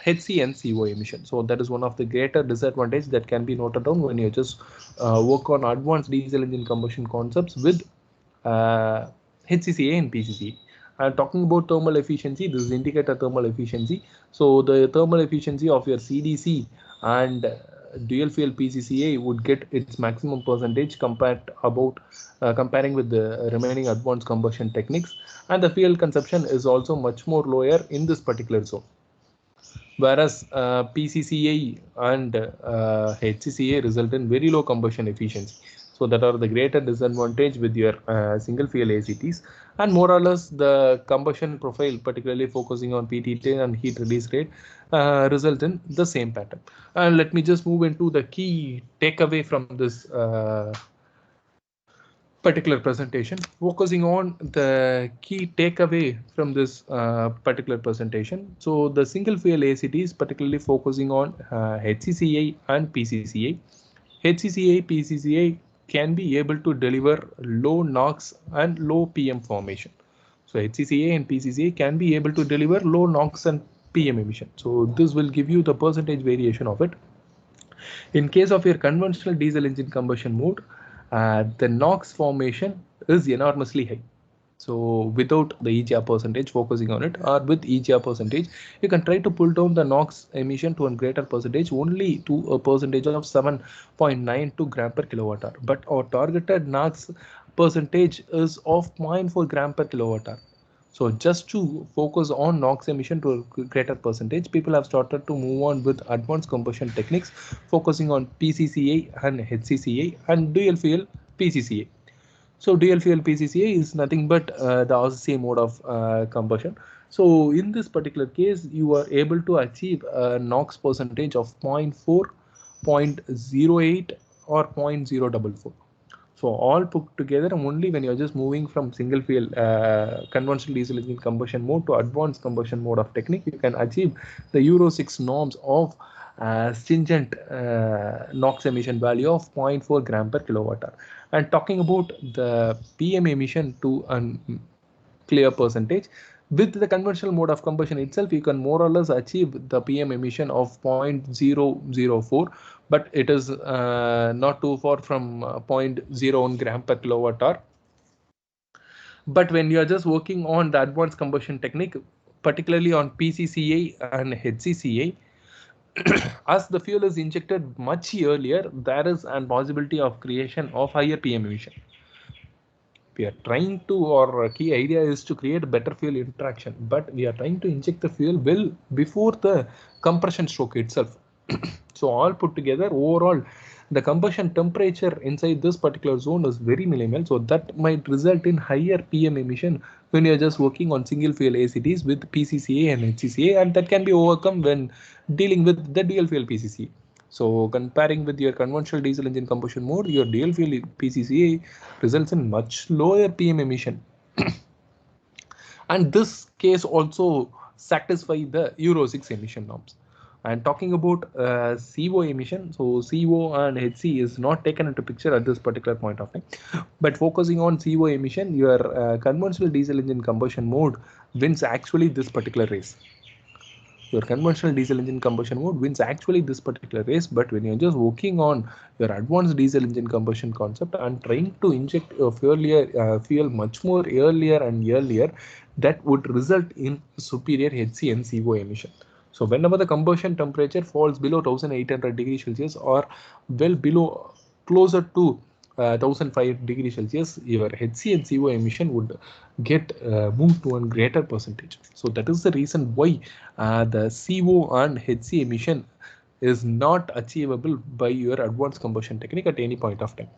HC and CO emission. So that is one of the greater disadvantage that can be noted down when you just work on advanced diesel engine combustion concepts with HCCA and PCCA. Talking about thermal efficiency, this is indicator thermal efficiency. So the thermal efficiency of your CDC and dual fuel PCCA would get its maximum percentage comparing with the remaining advanced combustion techniques, and the fuel consumption is also much more lower in this particular zone. Whereas PCCA and HCCA result in very low combustion efficiency. So that are the greater disadvantage with your single fuel ACTs, and more or less the combustion profile, particularly focusing on PT10 and heat release rate, result in the same pattern. And let me just move into the key takeaway from this particular presentation, focusing on the key takeaway from this particular presentation. So the single fuel ACT is particularly focusing on HCCA and PCCA. HCCA, PCCA can be able to deliver low NOx and low PM formation. So HCCA and PCCA can be able to deliver low NOx and PM emission. So this will give you the percentage variation of it. In case of your conventional diesel engine combustion mode, the NOx formation is enormously high. So without the EGR percentage, focusing on it, or with EGR percentage, you can try to pull down the NOx emission to a greater percentage, only to a percentage of 7.92 gram per kilowatt hour. But our targeted NOx percentage is of 0.4 gram per kilowatt hour. So just to focus on NOx emission to a greater percentage, people have started to move on with advanced combustion techniques, focusing on PCCA and HCCA and dual fuel PCCA. So dual fuel PCCA is nothing but the RCCA mode of combustion. So in this particular case, you are able to achieve a NOx percentage of 0.4, 0.08 or 0.044. So all put together, only when you're just moving from single fuel conventional diesel engine combustion mode to advanced combustion mode of technique, you can achieve the Euro 6 norms of stringent NOx emission value of 0.4 gram per kilowatt hour. And talking about the PM emission to a clear percentage, with the conventional mode of combustion itself, you can more or less achieve the PM emission of 0.004, but it is not too far from 0.01 gram per kilowatt hour. But when you are just working on the advanced combustion technique, particularly on PCCA and HCCA, as the fuel is injected much earlier, there is a possibility of creation of higher PM emission. We are trying to, our key idea is to create a better fuel interaction, but we are trying to inject the fuel well before the compression stroke itself. So all put together, overall, the combustion temperature inside this particular zone is very minimal. So that might result in higher PM emission when you're just working on single fuel ACTs with PCCA and HCCA, and that can be overcome when dealing with the dual fuel PCCA. So comparing with your conventional diesel engine combustion mode, your dual fuel PCCA results in much lower PM emission. And this case also satisfy the Euro 6 emission norms. And talking about CO emission, so CO and HC is not taken into picture at this particular point of time. But focusing on CO emission, your conventional diesel engine combustion mode wins actually this particular race. Your conventional diesel engine combustion mode wins actually this particular race, but when you're just working on your advanced diesel engine combustion concept and trying to inject fuel much more earlier and earlier, that would result in superior HC and CO emission. So whenever the combustion temperature falls below 1800 degrees Celsius or well below, closer to 1005 degrees Celsius, your HC and CO emission would get moved to a greater percentage. So that is the reason why the CO and HC emission is not achievable by your advanced combustion technique at any point of time.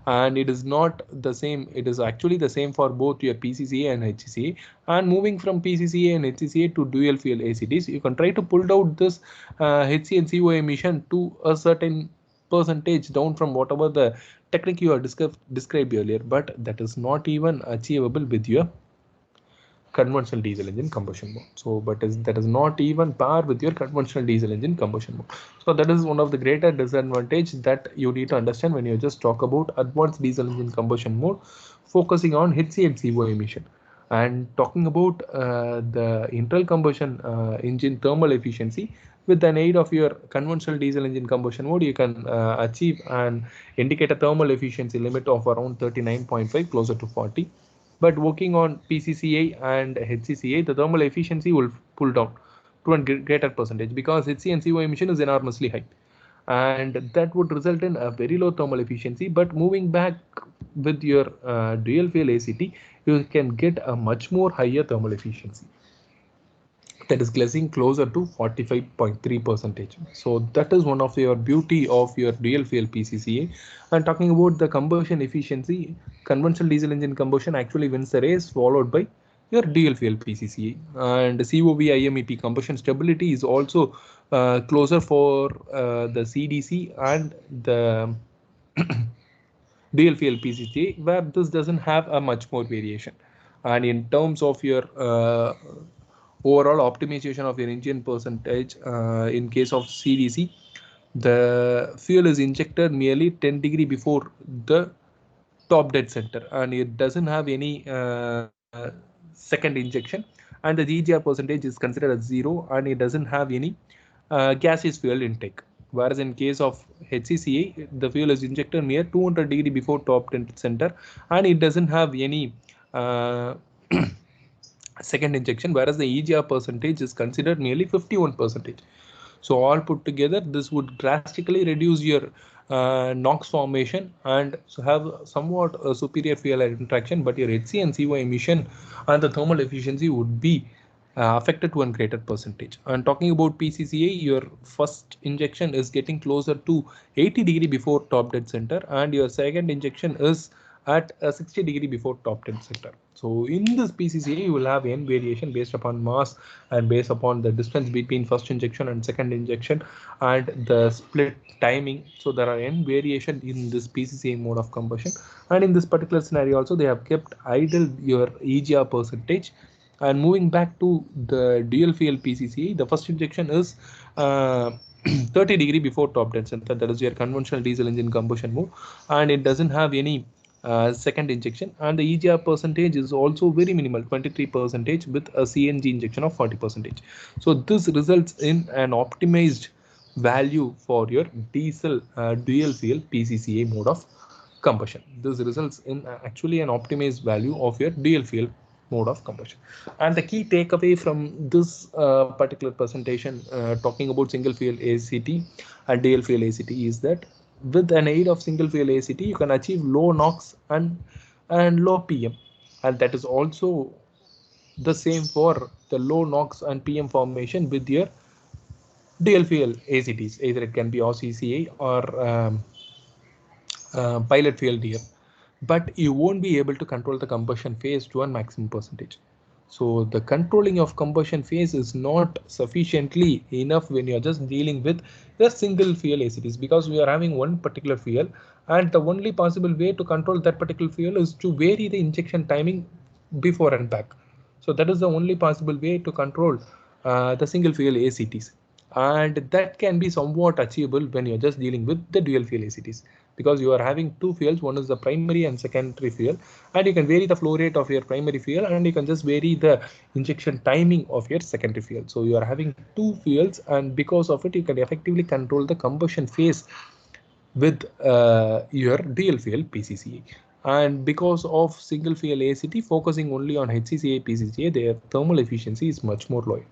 And it is not the same, it is actually the same for both your PCCA and HCCA. And moving from PCCA and HCCA to dual fuel ACTs, you can try to pull out this HC and CO emission to a certain percentage down from whatever the technique you have described earlier, but that is not even achievable with your conventional diesel engine combustion mode. So, but that is not even par with your conventional diesel engine combustion mode. So that is one of the greater disadvantage that you need to understand when you just talk about advanced diesel engine combustion mode, focusing on HC and CO emission. And talking about the internal combustion engine thermal efficiency, with an aid of your conventional diesel engine combustion mode, you can achieve and indicate a thermal efficiency limit of around 39.5, closer to 40. But working on PCCA and HCCA, the thermal efficiency will pull down to a greater percentage because HC and CO emission is enormously high, and that would result in a very low thermal efficiency. But moving back with your dual fuel ACT, you can get a much more higher thermal efficiency, that is glazing closer to 45.3%. So that is one of your beauty of your dual fuel PCCA. And talking about the combustion efficiency, conventional diesel engine combustion actually wins the race, followed by your dual fuel PCCA. And COV IMEP combustion stability is also closer for the CDC and the dual fuel PCCA, where this doesn't have a much more variation. And in terms of your overall optimization of your engine percentage, in case of CDC, the fuel is injected nearly 10 degree before the top dead center, and it doesn't have any second injection, and the GGR percentage is considered as 0, and it doesn't have any gaseous fuel intake. Whereas in case of HCCA, the fuel is injected near 200 degree before top dead center, and it doesn't have any second injection, whereas the EGR percentage is considered nearly 51%. So all put together, this would drastically reduce your NOx formation and so have somewhat a superior fuel air interaction, but your HC and CO emission and the thermal efficiency would be affected to a greater percentage. And talking about PCCA, your first injection is getting closer to 80 degree before top dead center, and your second injection is at 60 degree before top dead center. So in this PCCA, you will have n variation based upon mass and based upon the distance between first injection and second injection and the split timing. So there are n variation in this PCCA mode of combustion. And in this particular scenario also, they have kept idle your EGR percentage. And moving back to the dual fuel PCCA, the first injection is 30 degree before top dead center. That is your conventional diesel engine combustion mode, and it doesn't have any second injection, and the EGR percentage is also very minimal, 23%, with a CNG injection of 40%. So this results in an optimized value for your diesel dual fuel PCCA mode of combustion. This results in actually an optimized value of your dual fuel mode of combustion. And the key takeaway from this particular presentation, talking about single fuel ACT and dual fuel ACT, is that with an aid of single fuel ACT, you can achieve low NOx and low PM, and that is also the same for the low NOx and PM formation with your dual fuel ACTs. Either it can be OCCA or pilot fuel DF, but you won't be able to control the combustion phase to a maximum percentage. So the controlling of combustion phase is not sufficiently enough when you're just dealing with the single fuel ACTs, because we are having one particular fuel, and the only possible way to control that particular fuel is to vary the injection timing before and back. So that is the only possible way to control the single fuel ACTs, and that can be somewhat achievable when you're just dealing with the dual fuel ACTs, because you are having two fuels, one is the primary and secondary fuel, and you can vary the flow rate of your primary fuel, and you can just vary the injection timing of your secondary fuel. So you are having two fuels, and because of it, you can effectively control the combustion phase with your dual fuel PCCA. And because of single fuel ACT focusing only on HCCA PCCA, their thermal efficiency is much more low.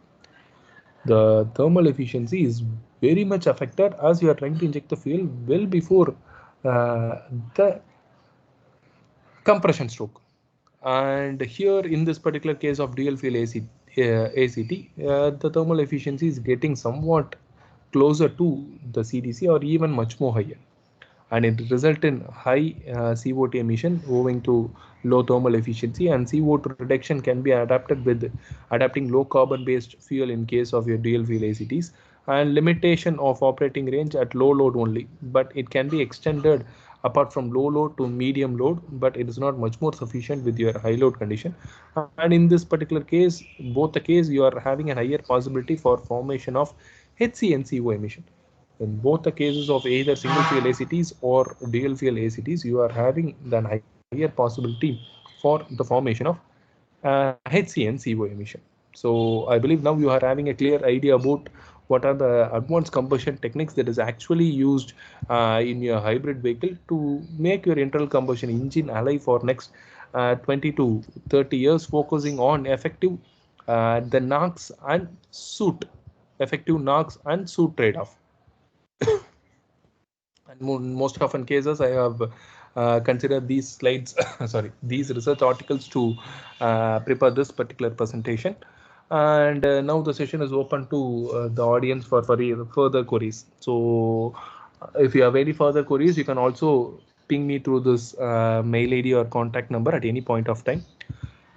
The thermal efficiency is very much affected as you are trying to inject the fuel well before the compression stroke. And here in this particular case of dual fuel ACT, the thermal efficiency is getting somewhat closer to the CDC or even much more higher, and it results in high CO2 emission owing to low thermal efficiency, and CO2 reduction can be adapted with adapting low carbon based fuel in case of your dual fuel ACTs, and limitation of operating range at low load only, but it can be extended apart from low load to medium load, but it is not much more sufficient with your high load condition. And in this particular case, both the case, you are having a higher possibility for formation of HCNCO emission. In both the cases of either single fuel ACTs or dual fuel ACTs, you are having the higher possibility for the formation of HCNCO emission. So I believe now you are having a clear idea about what are the advanced combustion techniques that is actually used in your hybrid vehicle to make your internal combustion engine alive for next 20 to 30 years, focusing on effective the NOx and soot, effective NOx and soot trade-off. And most often cases, I have considered these slides, sorry, these research articles to prepare this particular presentation. And now the session is open to the audience for further queries. So if you have any further queries, you can also ping me through this mail ID or contact number at any point of time.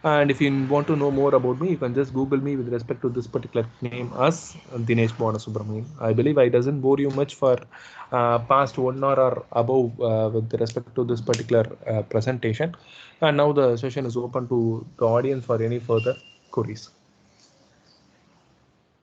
And if you want to know more about me, you can just Google me with respect to this particular name as Dinesh Bonasubramanian. I believe I doesn't bore you much for past 1 hour or above with respect to this particular presentation. And now the session is open to the audience for any further queries.